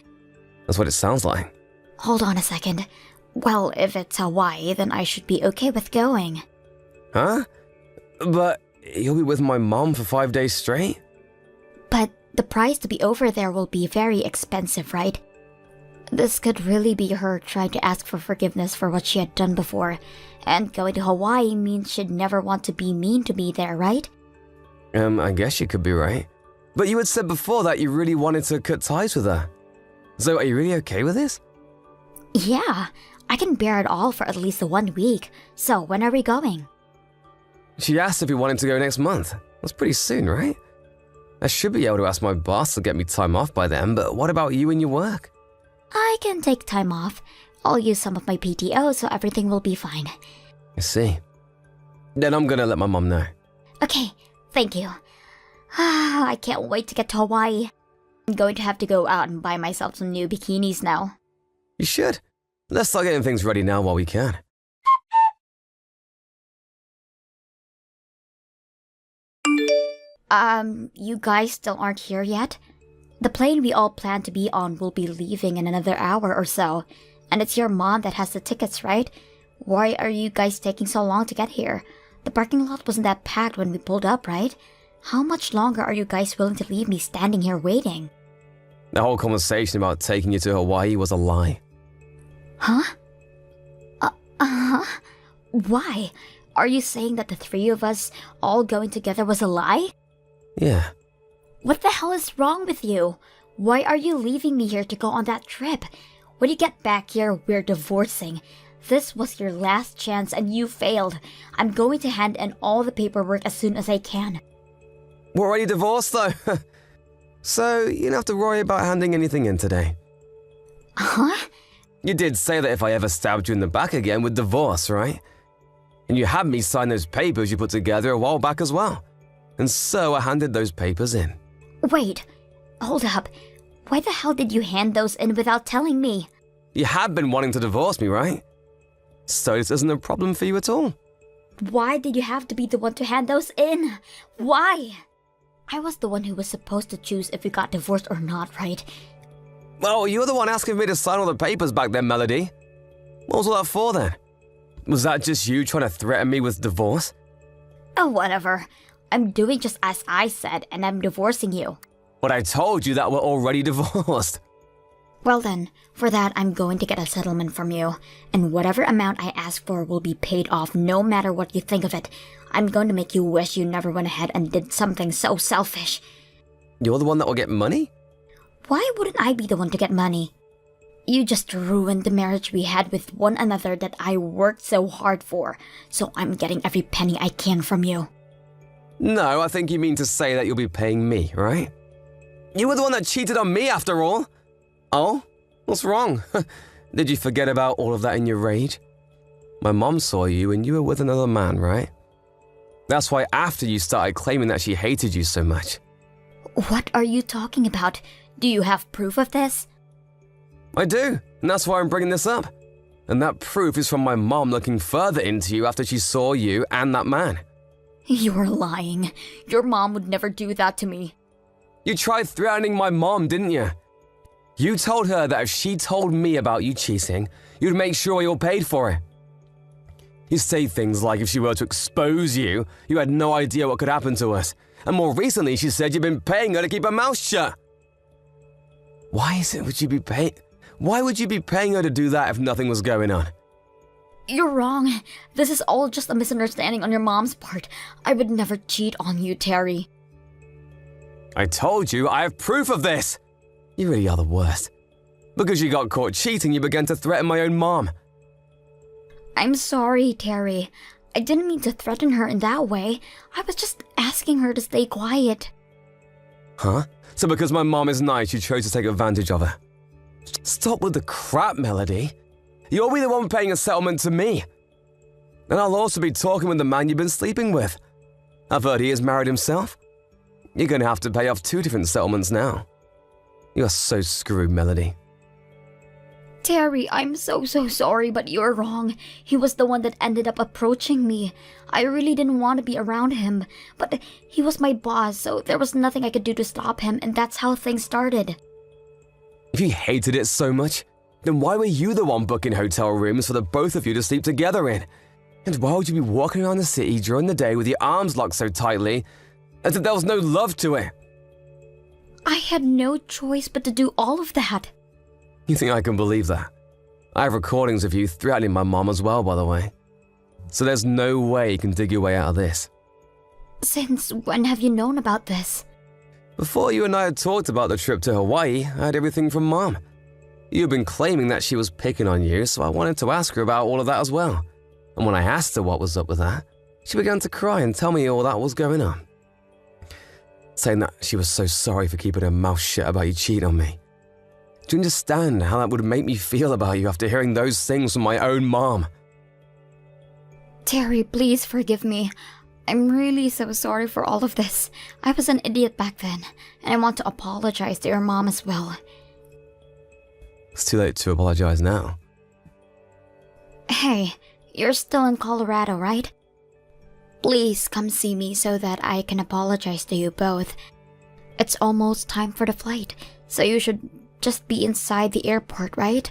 S4: That's what it sounds like.
S3: Hold on a second. Well, if it's Hawaii, then I should be okay with going.
S4: Huh? But you'll be with my mom for 5 days straight?
S3: But the price to be over there will be very expensive, right? This could really be her trying to ask for forgiveness for what she had done before. And going to Hawaii means she'd never want to be mean to me there, right?
S4: I guess you could be right. But you had said before that you really wanted to cut ties with her. So are you really okay with this?
S3: Yeah, I can bear it all for at least 1 week. So when are we going?
S4: She asked if we wanted to go next month. That's pretty soon, right? I should be able to ask my boss to get me time off by then, but what about you and your work?
S3: I can take time off. I'll use some of my PTO so everything will be fine.
S4: I see. Then I'm gonna let my mom know.
S3: Okay, thank you. I can't wait to get to Hawaii. I'm going to have to go out and buy myself some new bikinis now.
S4: You should. Let's start getting things ready now while we can.
S3: You guys still aren't here yet? The plane we all plan to be on will be leaving in another hour or so. And it's your mom that has the tickets, right? Why are you guys taking so long to get here? The parking lot wasn't that packed when we pulled up, right? How much longer are you guys willing to leave me standing here waiting?
S4: The whole conversation about taking you to Hawaii was a lie.
S3: Huh? Uh-huh. Why? Are you saying that the three of us all going together was a lie?
S4: Yeah.
S3: What the hell is wrong with you? Why are you leaving me here to go on that trip? When you get back here, we're divorcing. This was your last chance and you failed. I'm going to hand in all the paperwork as soon as I can.
S4: We're already divorced, though. So you don't have to worry about handing anything in today.
S3: Huh?
S4: You did say that if I ever stabbed you in the back again, we'd divorce, right? And you had me sign those papers you put together a while back as well. And so I handed those papers in.
S3: Wait, hold up. Why the hell did you hand those in without telling me?
S4: You had been wanting to divorce me, right? So this isn't a problem for you at all.
S3: Why did you have to be the one to hand those in? Why? I was the one who was supposed to choose if we got divorced or not, right?
S4: Well, you were the one asking me to sign all the papers back then, Melody. What was all that for then? Was that just you trying to threaten me with divorce?
S3: Oh, whatever. I'm doing just as I said, and I'm divorcing you.
S4: But I told you that we're already divorced.
S3: Well then, for that I'm going to get a settlement from you, and whatever amount I ask for will be paid off no matter what you think of it. I'm going to make you wish you never went ahead and did something so selfish.
S4: You're the one that will get money?
S3: Why wouldn't I be the one to get money? You just ruined the marriage we had with one another that I worked so hard for, so I'm getting every penny I can from you.
S4: No, I think you mean to say that you'll be paying me, right? You were the one that cheated on me after all. Oh? What's wrong? Did you forget about all of that in your rage? My mom saw you and you were with another man, right? That's why after you started claiming that she hated you so much.
S3: What are you talking about? Do you have proof of this?
S4: I do, and that's why I'm bringing this up. And that proof is from my mom looking further into you after she saw you and that man.
S3: You're lying. Your mom would never do that to me.
S4: You tried threatening my mom, didn't you? You told her that if she told me about you cheating, you'd make sure you're paid for it. You say things like if she were to expose you, you had no idea what could happen to us. And more recently, she said you've been paying her to keep her mouth shut. Why would you be paying her to do that if nothing was going on?
S3: You're wrong. This is all just a misunderstanding on your mom's part. I would never cheat on you, Terry.
S4: I told you, I have proof of this. You really are the worst. Because you got caught cheating, you began to threaten my own mom.
S3: I'm sorry, Terry. I didn't mean to threaten her in that way. I was just asking her to stay quiet.
S4: Huh? So because my mom is nice, you chose to take advantage of her? Stop with the crap, Melody. You'll be the one paying a settlement to me. And I'll also be talking with the man you've been sleeping with. I've heard he is married himself. You're going to have to pay off 2 different settlements now. You're so screwed, Melody.
S3: Terry, I'm so sorry, but you're wrong. He was the one that ended up approaching me. I really didn't want to be around him, but he was my boss, so there was nothing I could do to stop him, and that's how things started.
S4: If you hated it so much, then why were you the one booking hotel rooms for the both of you to sleep together in? And why would you be walking around the city during the day with your arms locked so tightly as if there was no love to it?
S3: I had no choice but to do all of that.
S4: You think I can believe that? I have recordings of you threatening my mom as well, by the way. So there's no way you can dig your way out of this.
S3: Since when have you known about this?
S4: Before you and I had talked about the trip to Hawaii, I had everything from Mom. You've been claiming that she was picking on you, so I wanted to ask her about all of that as well. And when I asked her what was up with that, she began to cry and tell me all that was going on. Saying that she was so sorry for keeping her mouth shut about you cheating on me. Do you understand how that would make me feel about you after hearing those things from my own mom?
S3: Terry, please forgive me. I'm really so sorry for all of this. I was an idiot back then, and I want to apologize to your mom as well.
S4: It's too late to apologize now.
S3: Hey, you're still in Colorado, right? Please come see me so that I can apologize to you both. It's almost time for the flight, so you should just be inside the airport, right?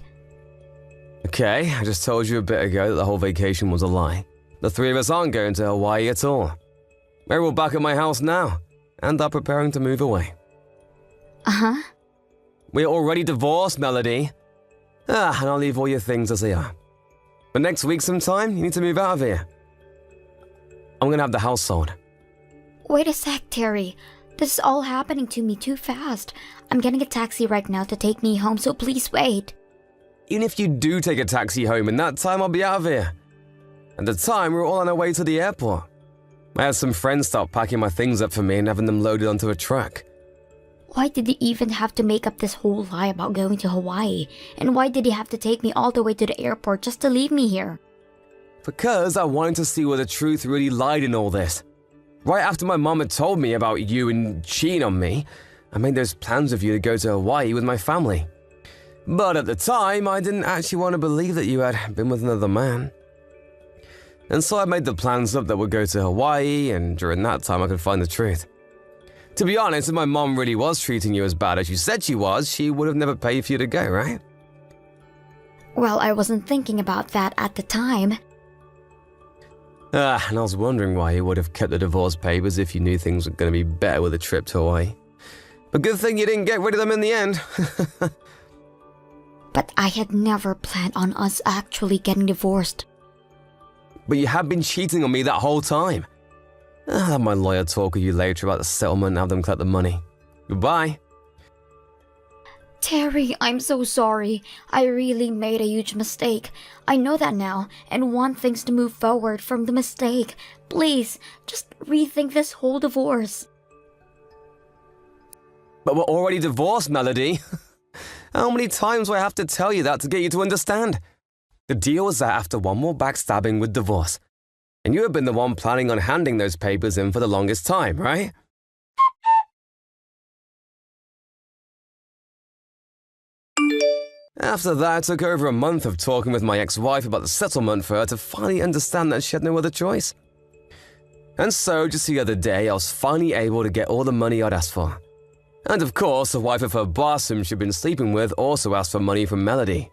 S4: Okay, I just told you a bit ago that the whole vacation was a lie. The 3 of us aren't going to Hawaii at all. Maybe we're back at my house now. and are preparing to move away.
S3: Uh-huh.
S4: We're already divorced, Melody. And I'll leave all your things as they are. But next week sometime, you need to move out of here. I'm gonna have the house sold.
S3: Wait a sec, Terry. This is all happening to me too fast. I'm getting a taxi right now to take me home, so please wait.
S4: Even if you do take a taxi home, in that time I'll be out of here. At the time, we were all on our way to the airport. I had some friends start packing my things up for me and having them loaded onto a truck.
S3: Why did he even have to make up this whole lie about going to Hawaii? And why did he have to take me all the way to the airport just to leave me here?
S4: Because I wanted to see where the truth really lied in all this. Right after my mom had told me about you and cheating on me, I made those plans of you to go to Hawaii with my family. But at the time, I didn't actually want to believe that you had been with another man. And so I made the plans up that we'd go to Hawaii, and during that time I could find the truth. To be honest, if my mom really was treating you as bad as you said she was, she would have never paid for you to go, right?
S3: Well, I wasn't thinking about that at the time.
S4: And I was wondering why you would have kept the divorce papers if you knew things were going to be better with a trip to Hawaii. But good thing you didn't get rid of them in the end.
S3: But I had never planned on us actually getting divorced.
S4: But you have been cheating on me that whole time. I'll have my lawyer talk with you later about the settlement and have them collect the money. Goodbye.
S3: Terry, I'm so sorry. I really made a huge mistake. I know that now and want things to move forward from the mistake. Please, just rethink this whole divorce.
S4: But we're already divorced, Melody. How many times do I have to tell you that to get you to understand? The deal was that after one more backstabbing with divorce. And you have been the one planning on handing those papers in for the longest time, right? After that, it took over a month of talking with my ex-wife about the settlement for her to finally understand that she had no other choice. And so, just the other day, I was finally able to get all the money I'd asked for. And of course, the wife of her boss whom she'd been sleeping with also asked for money from Melody.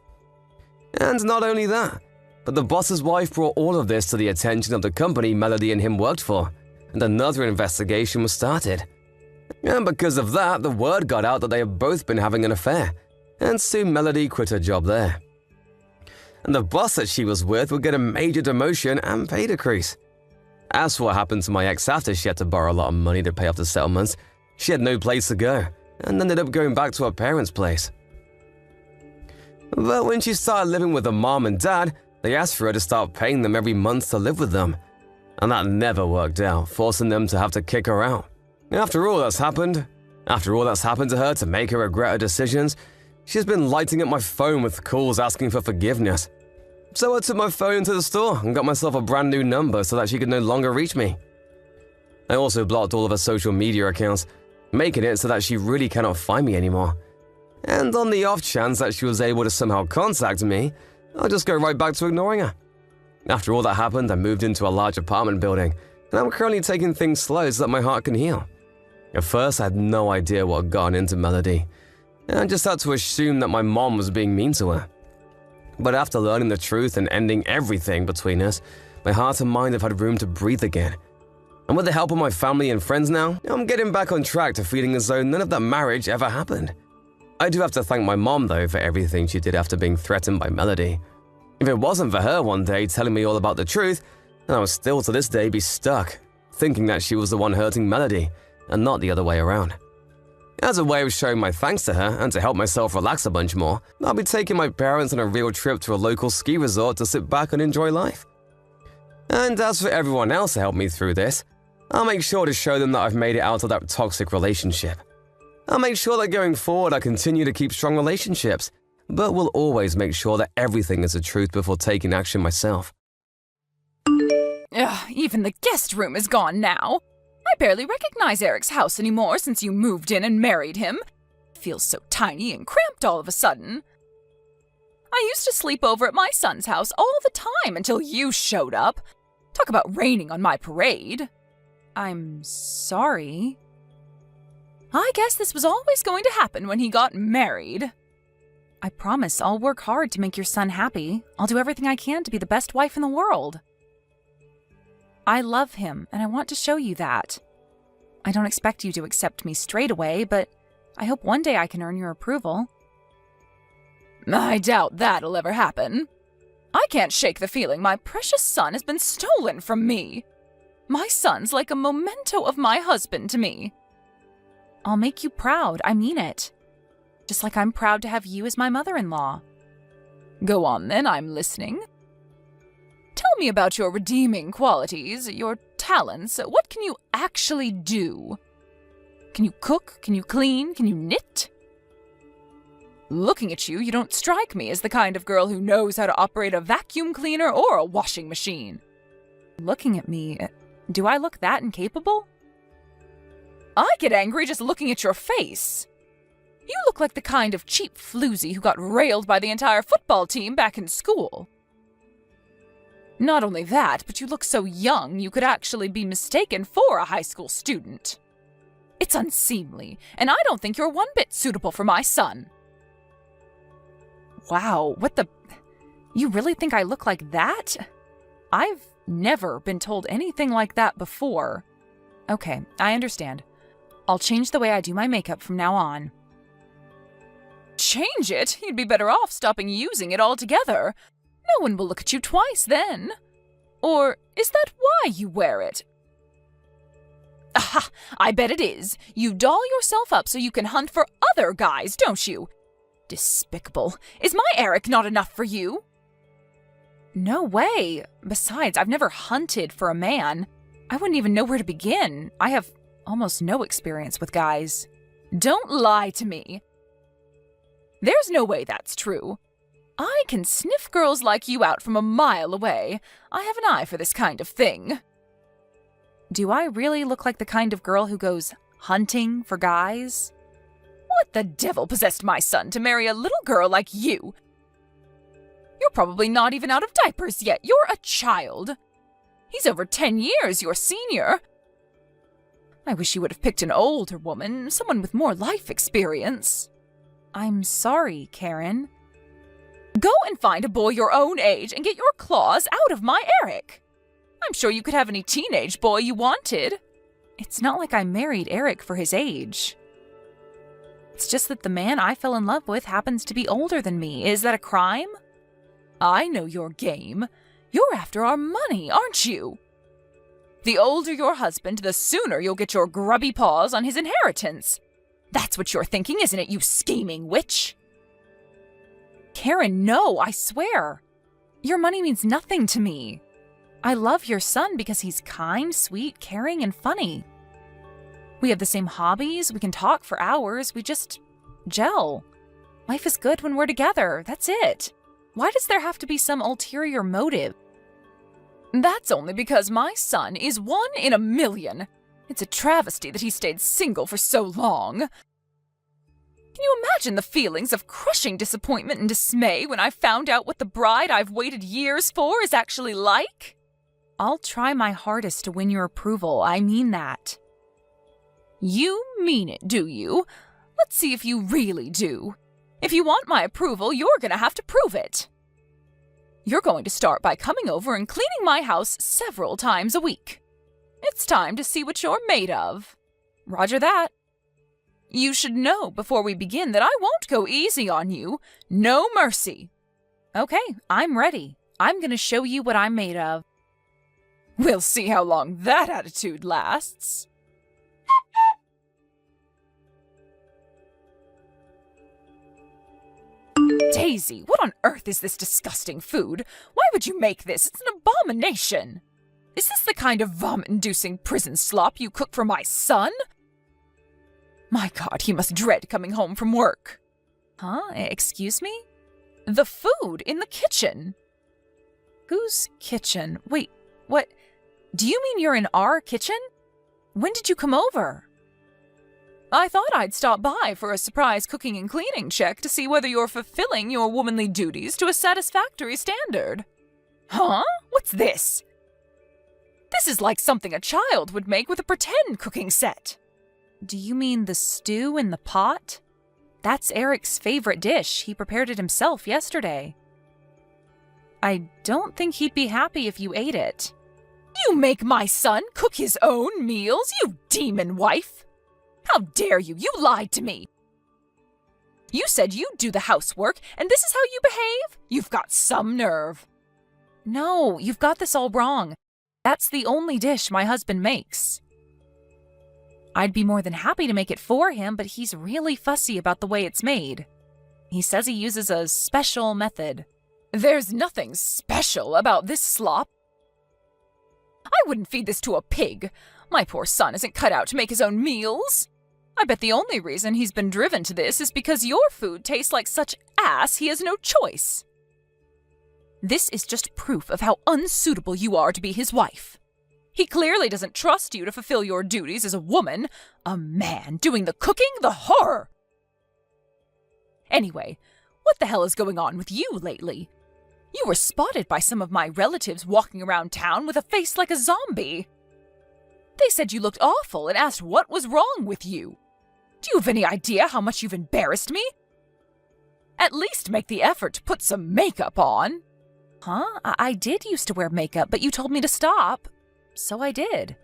S4: And not only that, but the boss's wife brought all of this to the attention of the company Melody and him worked for, and another investigation was started. And because of that, the word got out that they have both been having an affair, and soon Melody quit her job there. And the boss that she was with would get a major demotion and pay decrease. As for what happened to my ex after she had to borrow a lot of money to pay off the settlements, she had no place to go, and ended up going back to her parents' place. But when she started living with her mom and dad, they asked for her to start paying them every month to live with them. And that never worked out, forcing them to have to kick her out. After all that's happened to her to make her regret her decisions, she's been lighting up my phone with calls asking for forgiveness. So I took my phone to the store and got myself a brand new number so that she could no longer reach me. I also blocked all of her social media accounts, making it so that she really cannot find me anymore. And on the off chance that she was able to somehow contact me, I'll just go right back to ignoring her. After all that happened, I moved into a large apartment building, and I'm currently taking things slow so that my heart can heal. At first, I had no idea what had gotten into Melody, and I just had to assume that my mom was being mean to her. But after learning the truth and ending everything between us, my heart and mind have had room to breathe again. And with the help of my family and friends now, I'm getting back on track to feeling as though none of that marriage ever happened. I do have to thank my mom, though, for everything she did after being threatened by Melody. If it wasn't for her one day telling me all about the truth, then I would still to this day be stuck, thinking that she was the one hurting Melody, and not the other way around. As a way of showing my thanks to her, and to help myself relax a bunch more, I'll be taking my parents on a real trip to a local ski resort to sit back and enjoy life. And as for everyone else to help me through this, I'll make sure to show them that I've made it out of that toxic relationship. I'll make sure that going forward I continue to keep strong relationships, but will always make sure that everything is the truth before taking action myself.
S5: Ugh, even the guest room is gone now. I barely recognize Eric's house anymore since you moved in and married him. It feels so tiny and cramped all of a sudden. I used to sleep over at my son's house all the time until you showed up. Talk about raining on my parade. I'm sorry. I guess this was always going to happen when he got married. I promise I'll work hard to make your son happy. I'll do everything I can to be the best wife in the world. I love him, and I want to show you that. I don't expect you to accept me straight away, but I hope one day I can earn your approval. I doubt that'll ever happen. I can't shake the feeling my precious son has been stolen from me. My son's like a memento of my husband to me. I'll make you proud, I mean it. Just like I'm proud to have you as my mother-in-law. Go on then, I'm listening. Tell me about your redeeming qualities, your talents. What can you actually do? Can you cook? Can you clean? Can you knit? Looking at you, you don't strike me as the kind of girl who knows how to operate a vacuum cleaner or a washing machine. Looking at me, do I look that incapable? I get angry just looking at your face. You look like the kind of cheap floozy who got railed by the entire football team back in school. Not only that, but you look so young you could actually be mistaken for a high school student. It's unseemly, and I don't think you're one bit suitable for my son. Wow, what the... You really think I look like that? I've never been told anything like that before. Okay, I understand. I'll change the way I do my makeup from now on. Change it? You'd be better off stopping using it altogether. No one will look at you twice then. Or is that why you wear it? Aha! I bet it is. You doll yourself up so you can hunt for other guys, don't you? Despicable. Is my Eric not enough for you? No way. Besides, I've never hunted for a man. I wouldn't even know where to begin. I have almost no experience with guys. Don't lie to me. There's no way that's true. I can sniff girls like you out from a mile away. I have an eye for this kind of thing. Do I really look like the kind of girl who goes hunting for guys? What the devil possessed my son to marry a little girl like you? You're probably not even out of diapers yet. You're a child. He's over 10 years your senior. I wish you would have picked an older woman, someone with more life experience. I'm sorry, Karen. Go and find a boy your own age and get your claws out of my Eric. I'm sure you could have any teenage boy you wanted. It's not like I married Eric for his age. It's just that the man I fell in love with happens to be older than me. Is that a crime? I know your game. You're after our money, aren't you? The older your husband, the sooner you'll get your grubby paws on his inheritance. That's what you're thinking, isn't it, you scheming witch? Karen, no, I swear. Your money means nothing to me. I love your son because he's kind, sweet, caring, and funny. We have the same hobbies, we can talk for hours, we just gel. Life is good when we're together, that's it. Why does there have to be some ulterior motive? That's only because my son is 1 in a million. It's a travesty that he stayed single for so long. Can you imagine the feelings of crushing disappointment and dismay when I found out what the bride I've waited years for is actually like? I'll try my hardest to win your approval, I mean that. You mean it, do you? Let's see if you really do. If you want my approval, you're gonna have to prove it. You're going to start by coming over and cleaning my house several times a week. It's time to see what you're made of. Roger that. You should know before we begin that I won't go easy on you. No mercy. Okay, I'm ready. I'm gonna show you what I'm made of. We'll see how long that attitude lasts. Daisy, what on earth is this disgusting food? Why would you make this? It's an abomination. Is this the kind of vomit-inducing prison slop you cook for my son? My God, he must dread coming home from work. Huh? Excuse me? The food in the kitchen. Whose kitchen? Wait, what? Do you mean you're in our kitchen? When did you come over? I thought I'd stop by for a surprise cooking and cleaning check to see whether you're fulfilling your womanly duties to a satisfactory standard. Huh? What's this? This is like something a child would make with a pretend cooking set. Do you mean the stew in the pot? That's Eric's favorite dish. He prepared it himself yesterday. I don't think he'd be happy if you ate it. You make my son cook his own meals, you demon wife! How dare you! You lied to me! You said you'd do the housework, and this is how you behave? You've got some nerve. No, you've got this all wrong. That's the only dish my husband makes. I'd be more than happy to make it for him, but he's really fussy about the way it's made. He says he uses a special method. There's nothing special about this slop. I wouldn't feed this to a pig. My poor son isn't cut out to make his own meals. I bet the only reason he's been driven to this is because your food tastes like such ass he has no choice. This is just proof of how unsuitable you are to be his wife. He clearly doesn't trust you to fulfill your duties as a woman. A man doing the cooking? The horror! Anyway, what the hell is going on with you lately? You were spotted by some of my relatives walking around town with a face like a zombie. They said you looked awful and asked what was wrong with you. Do you have any idea how much you've embarrassed me? At least make the effort to put some makeup on. Huh? I did used to wear makeup, but you told me to stop. So I did.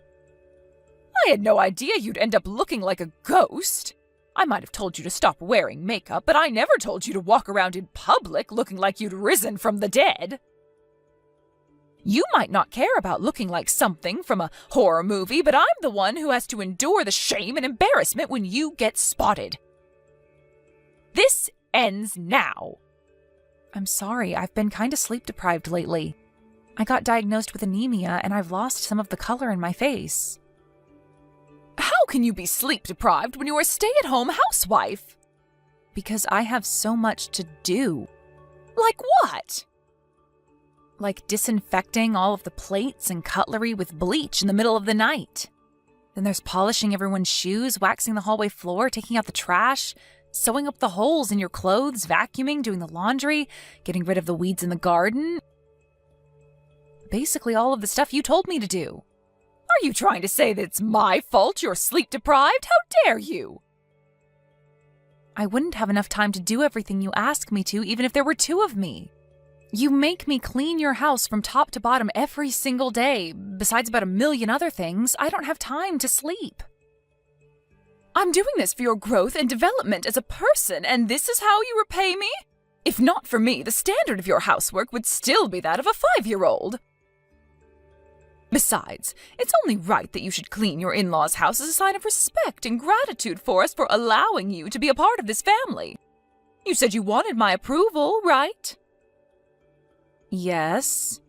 S5: I had no idea you'd end up looking like a ghost. I might have told you to stop wearing makeup, but I never told you to walk around in public looking like you'd risen from the dead. You might not care about looking like something from a horror movie, but I'm the one who has to endure the shame and embarrassment when you get spotted. This ends now. I'm sorry, I've been kind of sleep-deprived lately. I got diagnosed with anemia, and I've lost some of the color in my face. How can you be sleep-deprived when you're a stay-at-home housewife? Because I have so much to do. Like what? Like disinfecting all of the plates and cutlery with bleach in the middle of the night. Then there's polishing everyone's shoes, waxing the hallway floor, taking out the trash, sewing up the holes in your clothes, vacuuming, doing the laundry, getting rid of the weeds in the garden. Basically all of the stuff you told me to do. Are you trying to say that it's my fault you're sleep-deprived? How dare you? I wouldn't have enough time to do everything you ask me to, even if there were two of me. You make me clean your house from top to bottom every single day. Besides about 1,000,000 other things, I don't have time to sleep. I'm doing this for your growth and development as a person, and this is how you repay me? If not for me, the standard of your housework would still be that of a 5-year-old. Besides, it's only right that you should clean your in-laws' house as a sign of respect and gratitude for us for allowing you to be a part of this family. You said you wanted my approval, right? Yes.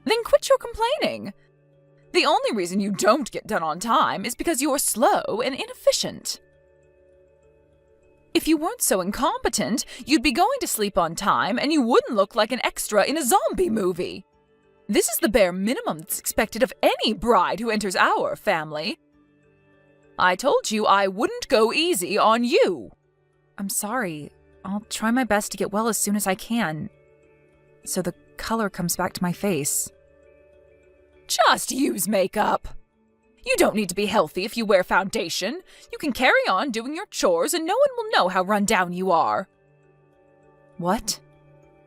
S5: Then quit your complaining. The only reason you don't get done on time is because you're slow and inefficient. If you weren't so incompetent, you'd be going to sleep on time and you wouldn't look like an extra in a zombie movie. This is the bare minimum that's expected of any bride who enters our family. I told you I wouldn't go easy on you. I'm sorry. I'll try my best to get well as soon as I can, so the color comes back to my face. Just use makeup. You don't need to be healthy if you wear foundation. You can carry on doing your chores and no one will know how run down you are. What?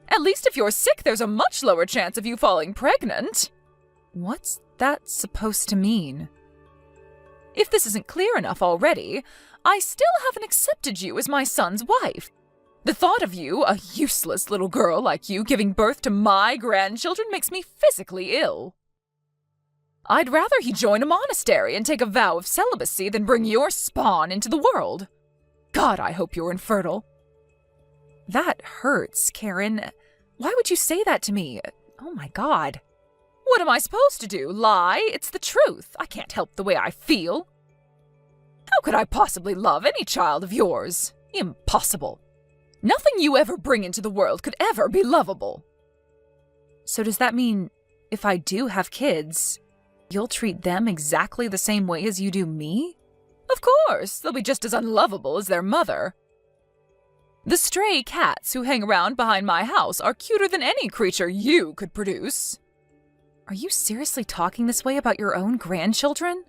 S5: At least if you're sick, there's a much lower chance of you falling pregnant. What's that supposed to mean? If this isn't clear enough already, I still haven't accepted you as my son's wife. The thought of you, a useless little girl like you, giving birth to my grandchildren makes me physically ill. I'd rather he join a monastery and take a vow of celibacy than bring your spawn into the world. God, I hope you're infertile. That hurts, Karen. Why would you say that to me? Oh my God. What am I supposed to do? Lie? It's the truth. I can't help the way I feel. How could I possibly love any child of yours? Impossible. Nothing you ever bring into the world could ever be lovable. So does that mean if I do have kids, you'll treat them exactly the same way as you do me? Of course, they'll be just as unlovable as their mother. The stray cats who hang around behind my house are cuter than any creature you could produce. Are you seriously talking this way about your own grandchildren?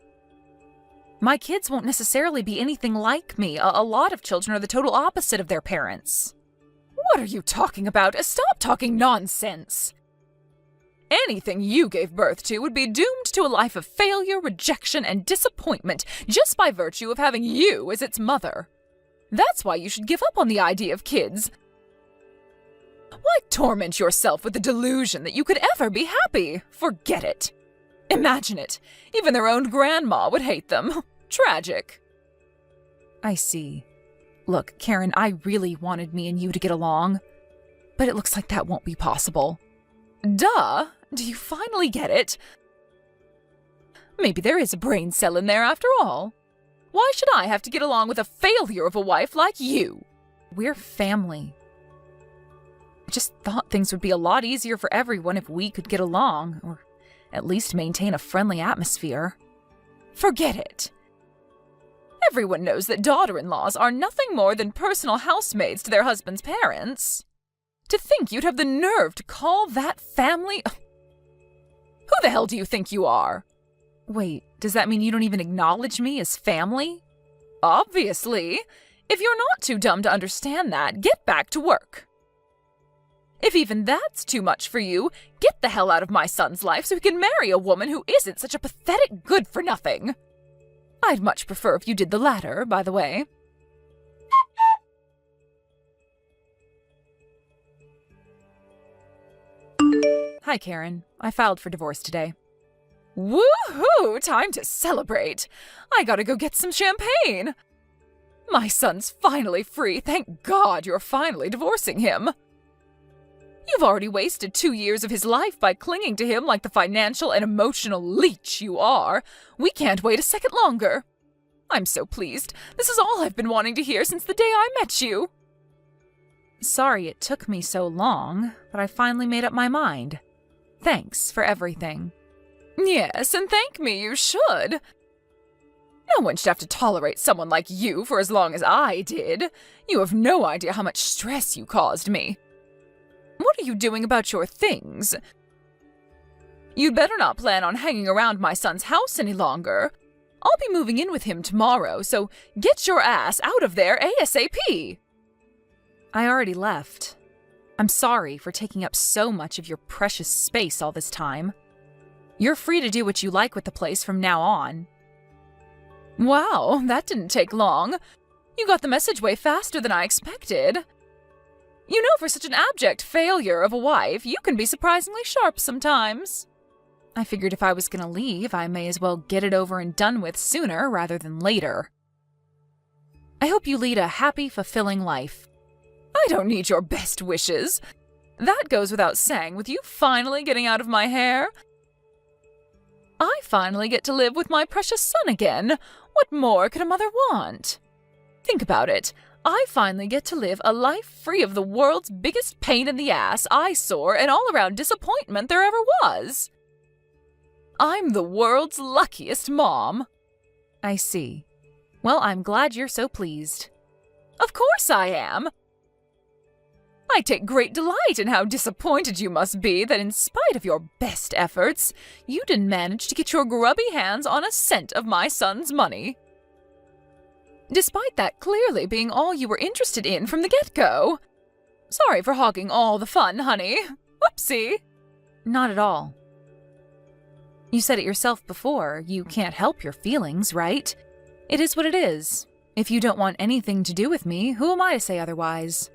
S5: My kids won't necessarily be anything like me. A lot of children are the total opposite of their parents. What are you talking about? Stop talking nonsense. anything you gave birth to would be doomed to a life of failure, rejection, and disappointment just by virtue of having you as its mother. That's why you should give up on the idea of kids. Why torment yourself with the delusion that you could ever be happy? Forget it. Imagine it. Even their own grandma would hate them. Tragic. I see. Look, Karen, I really wanted me and you to get along, but it looks like that won't be possible. Duh! Do you finally get it? Maybe there is a brain cell in there after all. Why should I have to get along with a failure of a wife like you? We're family. I just thought things would be a lot easier for everyone if we could get along, or at least maintain a friendly atmosphere. Forget it. Everyone knows that daughter-in-laws are nothing more than personal housemaids to their husband's parents. To think you'd have the nerve to call that family? Who the hell do you think you are? Wait, does that mean you don't even acknowledge me as family? Obviously. If you're not too dumb to understand that, get back to work. If even that's too much for you, get the hell out of my son's life so he can marry a woman who isn't such a pathetic good-for-nothing. I'd much prefer if you did the latter, by the way. Hi, Karen. I filed for divorce today. Woohoo! Time to celebrate. I gotta go get some champagne. My son's finally free. Thank God you're finally divorcing him. You've already wasted 2 years of his life by clinging to him like the financial and emotional leech you are. We can't wait a second longer. I'm so pleased. This is all I've been wanting to hear since the day I met you. Sorry it took me so long, but I finally made up my mind. Thanks for everything. Yes, and thank me, you should. No one should have to tolerate someone like you for as long as I did. You have no idea how much stress you caused me. What are you doing about your things? You'd better not plan on hanging around my son's house any longer. I'll be moving in with him tomorrow, so get your ass out of there ASAP. I already left. I'm sorry for taking up so much of your precious space all this time. You're free to do what you like with the place from now on. Wow, that didn't take long. You got the message way faster than I expected. You know, for such an abject failure of a wife, you can be surprisingly sharp sometimes. I figured if I was gonna leave, I may as well get it over and done with sooner rather than later. I hope you lead a happy, fulfilling life. I don't need your best wishes. That goes without saying, with you finally getting out of my hair. I finally get to live with my precious son again. What more could a mother want? Think about it. I finally get to live a life free of the world's biggest pain in the ass, eyesore, and all-around disappointment there ever was. I'm the world's luckiest mom. I see. Well, I'm glad you're so pleased. Of course I am. I take great delight in how disappointed you must be that in spite of your best efforts, you didn't manage to get your grubby hands on a cent of my son's money. Despite that clearly being all you were interested in from the get-go. Sorry for hogging all the fun, honey. Whoopsie. Not at all. You said it yourself before, you can't help your feelings, right? It is what it is. If you don't want anything to do with me, who am I to say otherwise?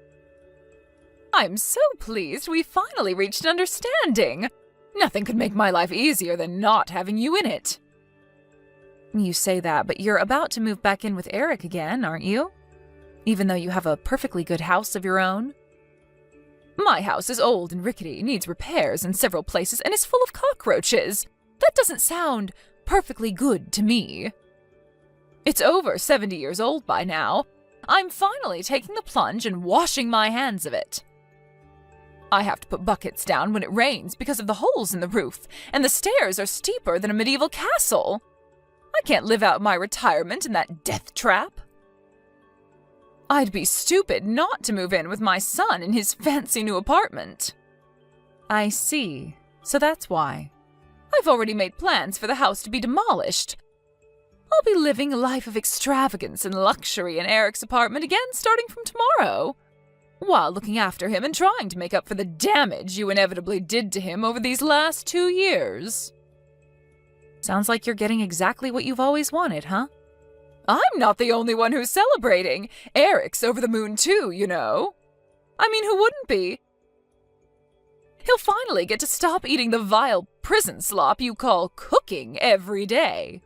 S5: I'm so pleased we finally reached an understanding. Nothing could make my life easier than not having you in it. You say that, but you're about to move back in with Eric again, aren't you? Even though you have a perfectly good house of your own? My house is old and rickety, needs repairs in several places, and is full of cockroaches. That doesn't sound perfectly good to me. It's over 70 years old by now. I'm finally taking the plunge and washing my hands of it. I have to put buckets down when it rains because of the holes in the roof, and the stairs are steeper than a medieval castle. I can't live out my retirement in that death trap. I'd be stupid not to move in with my son in his fancy new apartment. I see. So that's why. I've already made plans for the house to be demolished. I'll be living a life of extravagance and luxury in Eric's apartment again starting from tomorrow. while looking after him and trying to make up for the damage you inevitably did to him over these last 2 years. Sounds like you're getting exactly what you've always wanted, huh? I'm not the only one who's celebrating. Eric's over the moon too, you know. I mean, who wouldn't be? He'll finally get to stop eating the vile prison slop you call cooking every day.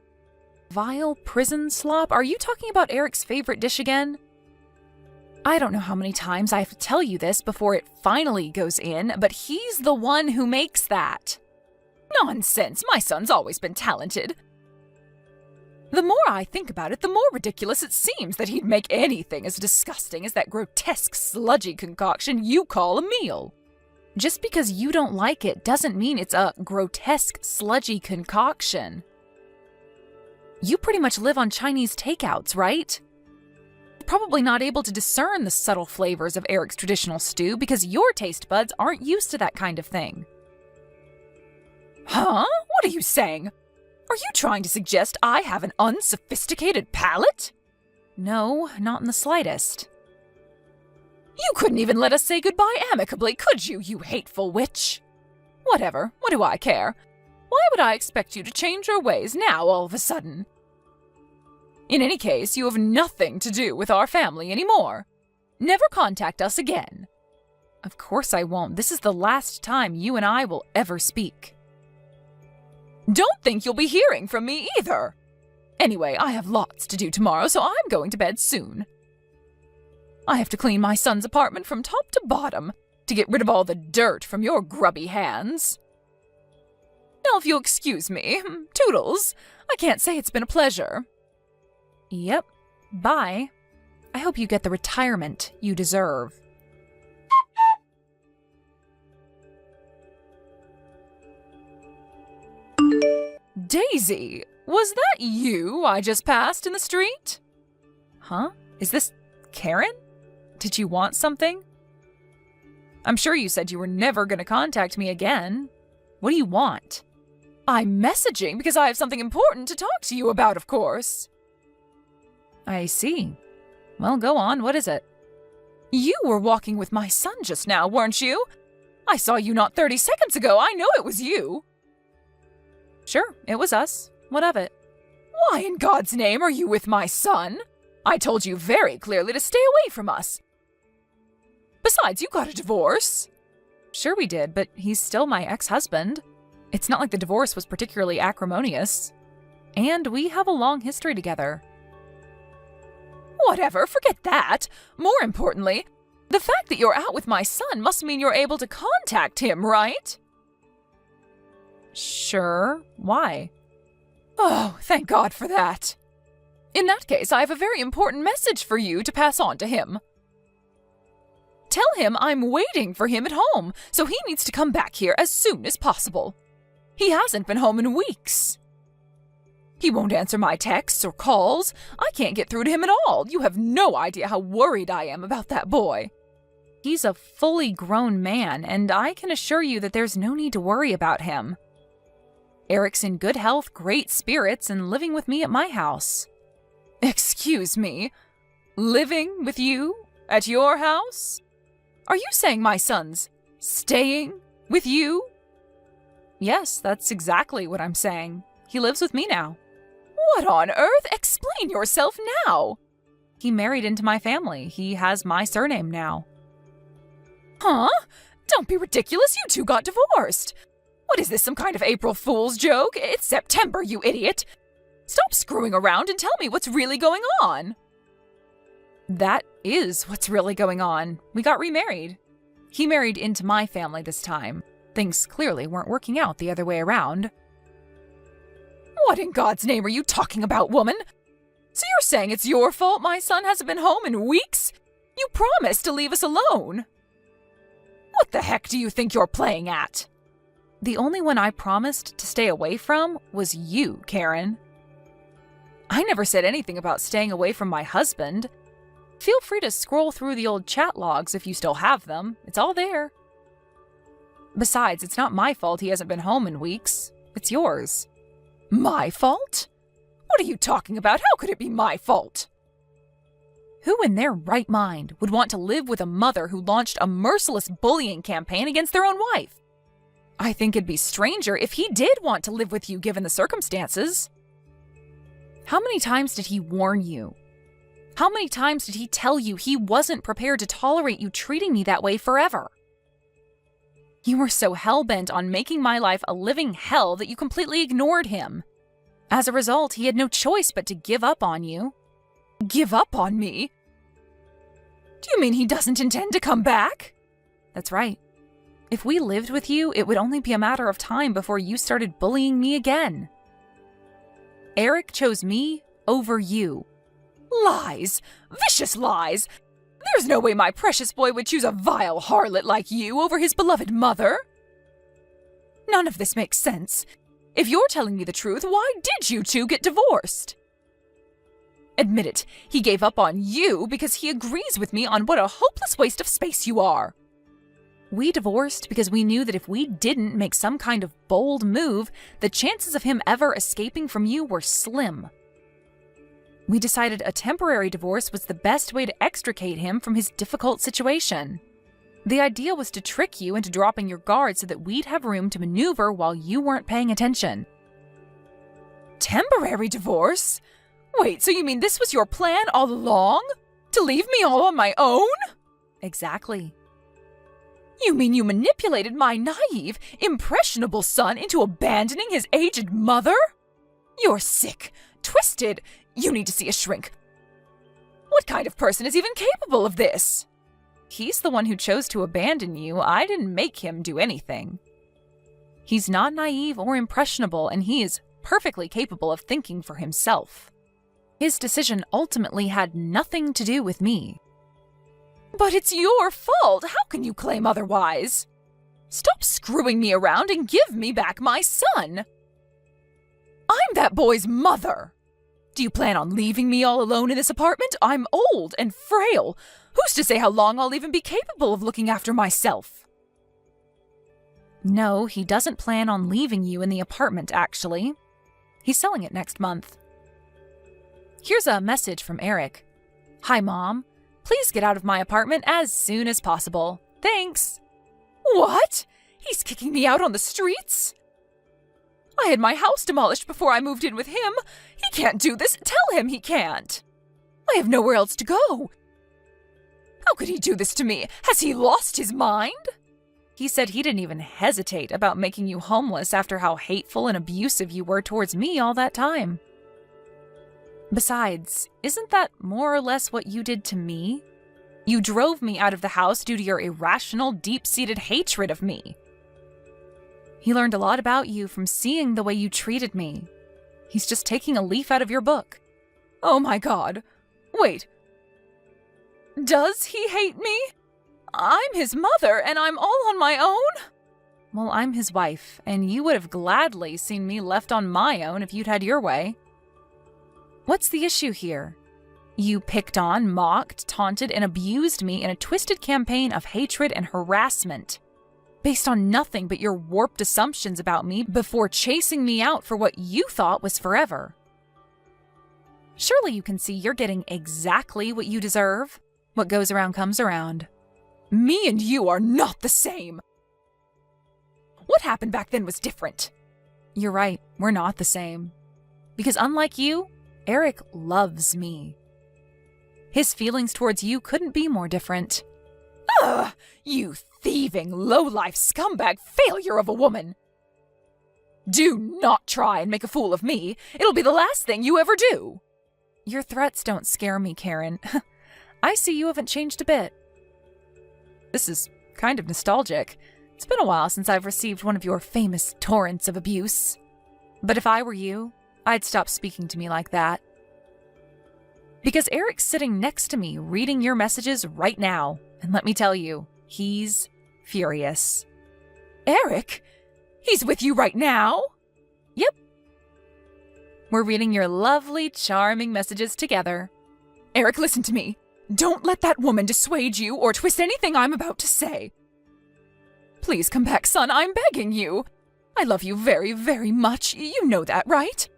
S5: Vile prison slop? Are you talking about Eric's favorite dish again? I don't know how many times I have to tell you this before it finally goes in, but he's the one who makes that. Nonsense, my son's always been talented. The more I think about it, the more ridiculous it seems that he'd make anything as disgusting as that grotesque, sludgy concoction you call a meal. Just because you don't like it doesn't mean it's a grotesque, sludgy concoction. You pretty much live on Chinese takeouts, right? Probably not able to discern the subtle flavors of Eric's traditional stew because your taste buds aren't used to that kind of thing. Huh? What are you saying? Are you trying to suggest I have an unsophisticated palate? No, not in the slightest. You couldn't even let us say goodbye amicably, could you, you hateful witch? Whatever, what do I care? Why would I expect you to change your ways now all of a sudden? In any case, you have nothing to do with our family anymore. Never contact us again. Of course I won't. This is the last time you and I will ever speak. Don't think you'll be hearing from me either. Anyway, I have lots to do tomorrow, so I'm going to bed soon. I have to clean my son's apartment from top to bottom to get rid of all the dirt from your grubby hands. Now, if you'll excuse me, toodles, I can't say it's been a pleasure. Yep, bye. I hope you get the retirement you deserve. Daisy, was that you I just passed in the street? Huh? Is this Karen? Did you want something? I'm sure you said you were never going to contact me again. What do you want? I'm messaging because I have something important to talk to you about, of course. I see. Well, go on. What is it? You were walking with my son just now, weren't you? I saw you not 30 seconds ago. I know it was you. Sure, it was us. What of it? Why in God's name are you with my son? I told you very clearly to stay away from us. Besides, you got a divorce. Sure we did, but he's still my ex-husband. It's not like the divorce was particularly acrimonious. And we have a long history together. Whatever, forget that. More importantly, the fact that you're out with my son must mean you're able to contact him, right? Sure. Why? Oh, thank God for that. In that case, I have a very important message for you to pass on to him. Tell him I'm waiting for him at home, so he needs to come back here as soon as possible. He hasn't been home in weeks. He won't answer my texts or calls. I can't get through to him at all. You have no idea how worried I am about that boy. He's a fully grown man, and I can assure you that there's no need to worry about him. Eric's in good health, great spirits, and living with me at my house. Excuse me? Living with you? At your house? Are you saying my son's staying with you? Yes, that's exactly what I'm saying. He lives with me now. What on earth? Explain yourself now. He married into my family. He has my surname now. Huh? Don't be ridiculous. You two got divorced. What is this, some kind of April Fool's joke? It's September, you idiot. Stop screwing around and tell me what's really going on. That is what's really going on. We got remarried. He married into my family this time. Things clearly weren't working out the other way around. What in God's name are you talking about, woman? So you're saying it's your fault my son hasn't been home in weeks? You promised to leave us alone. What the heck do you think you're playing at? The only one I promised to stay away from was you, Karen. I never said anything about staying away from my husband. Feel free to scroll through the old chat logs if you still have them. It's all there. Besides, it's not my fault he hasn't been home in weeks. It's yours. My fault? What are you talking about? How could it be my fault? Who in their right mind would want to live with a mother who launched a merciless bullying campaign against their own wife? I think it'd be stranger if he did want to live with you given the circumstances. How many times did he warn you? How many times did he tell you he wasn't prepared to tolerate you treating me that way forever? You were so hell-bent on making my life a living hell that you completely ignored him. As a result, he had no choice but to give up on you. Give up on me? Do you mean he doesn't intend to come back? That's right. If we lived with you, it would only be a matter of time before you started bullying me again. Eric chose me over you. Lies! Vicious lies! There's no way my precious boy would choose a vile harlot like you over his beloved mother. None of this makes sense. If you're telling me the truth, why did you two get divorced? Admit it, he gave up on you because he agrees with me on what a hopeless waste of space you are. We divorced because we knew that if we didn't make some kind of bold move, the chances of him ever escaping from you were slim. We decided a temporary divorce was the best way to extricate him from his difficult situation. The idea was to trick you into dropping your guard so that we'd have room to maneuver while you weren't paying attention. Temporary divorce? Wait, so you mean this was your plan all along? To leave me all on my own? Exactly. You mean you manipulated my naive, impressionable son into abandoning his aged mother? You're sick, twisted. You need to see a shrink. What kind of person is even capable of this? He's the one who chose to abandon you. I didn't make him do anything. He's not naive or impressionable, and he is perfectly capable of thinking for himself. His decision ultimately had nothing to do with me. But it's your fault. How can you claim otherwise? Stop screwing me around and give me back my son. I'm that boy's mother. Do you plan on leaving me all alone in this apartment? I'm old and frail. Who's to say how long I'll even be capable of looking after myself? No, he doesn't plan on leaving you in the apartment, actually. He's selling it next month. Here's a message from Eric. Hi, Mom. Please get out of my apartment as soon as possible. Thanks. What? He's kicking me out on the streets? I had my house demolished before I moved in with him. He can't do this. Tell him he can't. I have nowhere else to go. How could he do this to me? Has he lost his mind? He said he didn't even hesitate about making you homeless after how hateful and abusive you were towards me all that time. Besides, isn't that more or less what you did to me? You drove me out of the house due to your irrational, deep-seated hatred of me. He learned a lot about you from seeing the way you treated me. He's just taking a leaf out of your book. Oh my God. Wait. Does he hate me? I'm his mother, and I'm all on my own? Well, I'm his wife, and you would have gladly seen me left on my own if you'd had your way. What's the issue here? You picked on, mocked, taunted, and abused me in a twisted campaign of hatred and harassment, based on nothing but your warped assumptions about me before chasing me out for what you thought was forever. Surely you can see you're getting exactly what you deserve. What goes around comes around. Me and you are not the same. What happened back then was different. You're right, we're not the same. Because unlike you, Eric loves me. His feelings towards you couldn't be more different. Ugh! You thieving, low-life scumbag failure of a woman! Do not try and make a fool of me. It'll be the last thing you ever do. Your threats don't scare me, Karen. I see you haven't changed a bit. This is kind of nostalgic. It's been a while since I've received one of your famous torrents of abuse. But if I were you, I'd stop speaking to me like that. Because Eric's sitting next to me reading your messages right now. And let me tell you, he's furious. Eric? He's with you right now? Yep. We're reading your lovely, charming messages together. Eric, listen to me. Don't let that woman dissuade you or twist anything I'm about to say. Please come back, son. I'm begging you. I love you very, very much. You know that, right?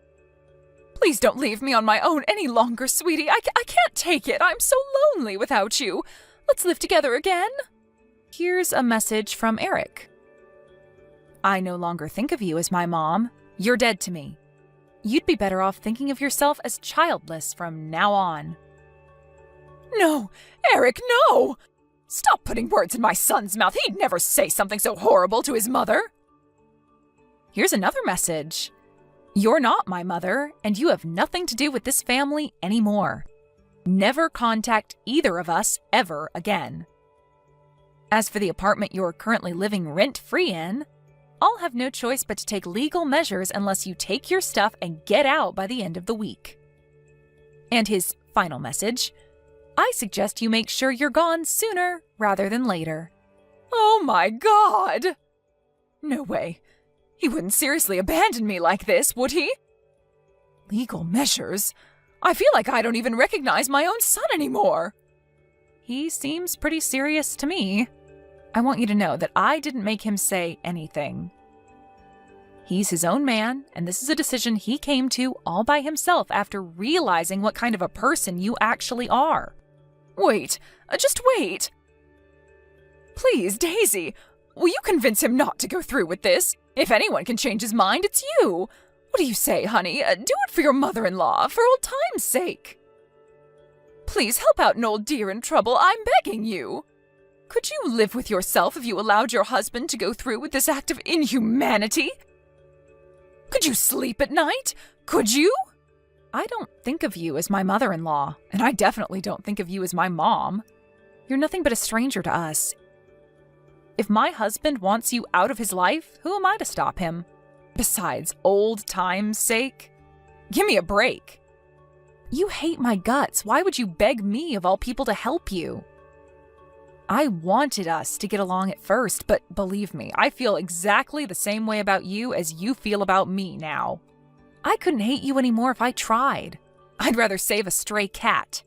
S5: Please don't leave me on my own any longer, sweetie. I can't take it. I'm so lonely without you. Let's live together again. Here's a message from Eric. I no longer think of you as my mom. You're dead to me. You'd be better off thinking of yourself as childless from now on. No, Eric, no! Stop putting words in my son's mouth. He'd never say something so horrible to his mother. Here's another message. You're not my mother, and you have nothing to do with this family anymore. Never contact either of us ever again. As for the apartment you're currently living rent-free in, I'll have no choice but to take legal measures unless you take your stuff and get out by the end of the week. And his final message, I suggest you make sure you're gone sooner rather than later. Oh my God! No way. He wouldn't seriously abandon me like this, would he? Legal measures? I feel like I don't even recognize my own son anymore. He seems pretty serious to me. I want you to know that I didn't make him say anything. He's his own man, and this is a decision he came to all by himself after realizing what kind of a person you actually are. Wait, just wait. Please, Daisy, will you convince him not to go through with this? If anyone can change his mind, it's you. What do you say, honey? Do it for your mother-in-law, for old time's sake. Please help out an old dear in trouble, I'm begging you. Could you live with yourself if you allowed your husband to go through with this act of inhumanity? Could you sleep at night? Could you? I don't think of you as my mother-in-law, and I definitely don't think of you as my mom. You're nothing but a stranger to us. If my husband wants you out of his life, who am I to stop him? Besides, old time's sake? Give me a break. You hate my guts. Why would you beg me of all people to help you? I wanted us to get along at first, but believe me, I feel exactly the same way about you as you feel about me now. I couldn't hate you anymore if I tried. I'd rather save a stray cat.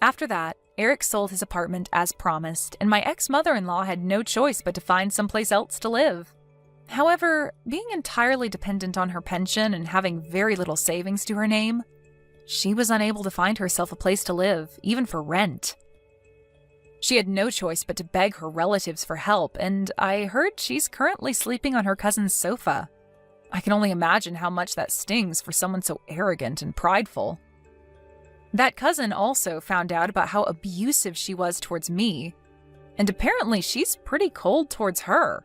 S5: After that, Eric sold his apartment as promised, and my ex-mother-in-law had no choice but to find someplace else to live. However, being entirely dependent on her pension and having very little savings to her name, she was unable to find herself a place to live, even for rent. She had no choice but to beg her relatives for help, and I heard she's currently sleeping on her cousin's sofa. I can only imagine how much that stings for someone so arrogant and prideful. That cousin also found out about how abusive she was towards me, and apparently she's pretty cold towards her,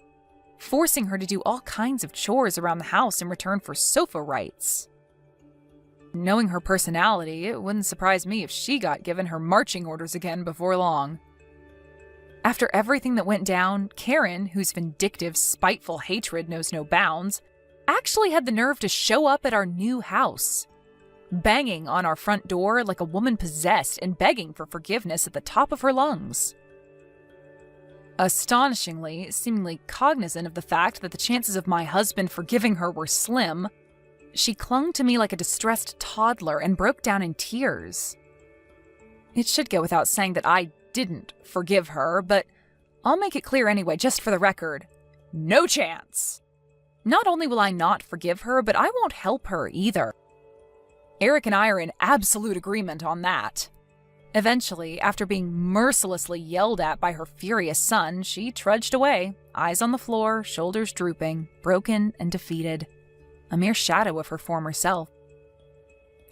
S5: forcing her to do all kinds of chores around the house in return for sofa rights. Knowing her personality, it wouldn't surprise me if she got given her marching orders again before long. After everything that went down, Karen, whose vindictive, spiteful hatred knows no bounds, actually had the nerve to show up at our new house, banging on our front door like a woman possessed and begging for forgiveness at the top of her lungs. Astonishingly, seemingly cognizant of the fact that the chances of my husband forgiving her were slim, she clung to me like a distressed toddler and broke down in tears. It should go without saying that I didn't forgive her, but I'll make it clear anyway, just for the record. No chance! Not only will I not forgive her, but I won't help her either. Eric and I are in absolute agreement on that. Eventually, after being mercilessly yelled at by her furious son, she trudged away, eyes on the floor, shoulders drooping, broken and defeated. A mere shadow of her former self.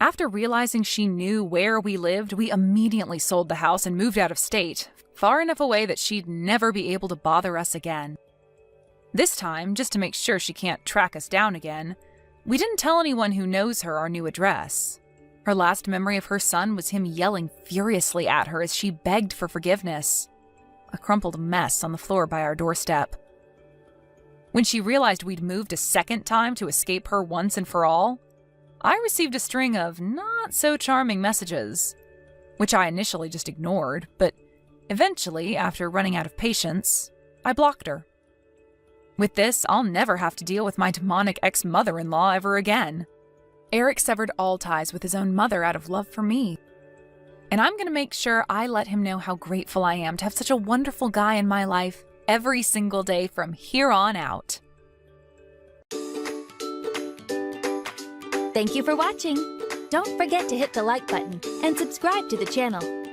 S5: After realizing she knew where we lived, we immediately sold the house and moved out of state, far enough away that she'd never be able to bother us again. This time, just to make sure she can't track us down again, we didn't tell anyone who knows her our new address. Her last memory of her son was him yelling furiously at her as she begged for forgiveness. A crumpled mess on the floor by our doorstep. When she realized we'd moved a second time to escape her once and for all, I received a string of not-so-charming messages, which I initially just ignored, but eventually, after running out of patience, I blocked her. With this, I'll never have to deal with my demonic ex-mother-in-law ever again. Eric severed all ties with his own mother out of love for me. And I'm going to make sure I let him know how grateful I am to have such a wonderful guy in my life every single day from here on out.
S6: Thank you for watching. Don't forget to hit the like button and subscribe to the channel.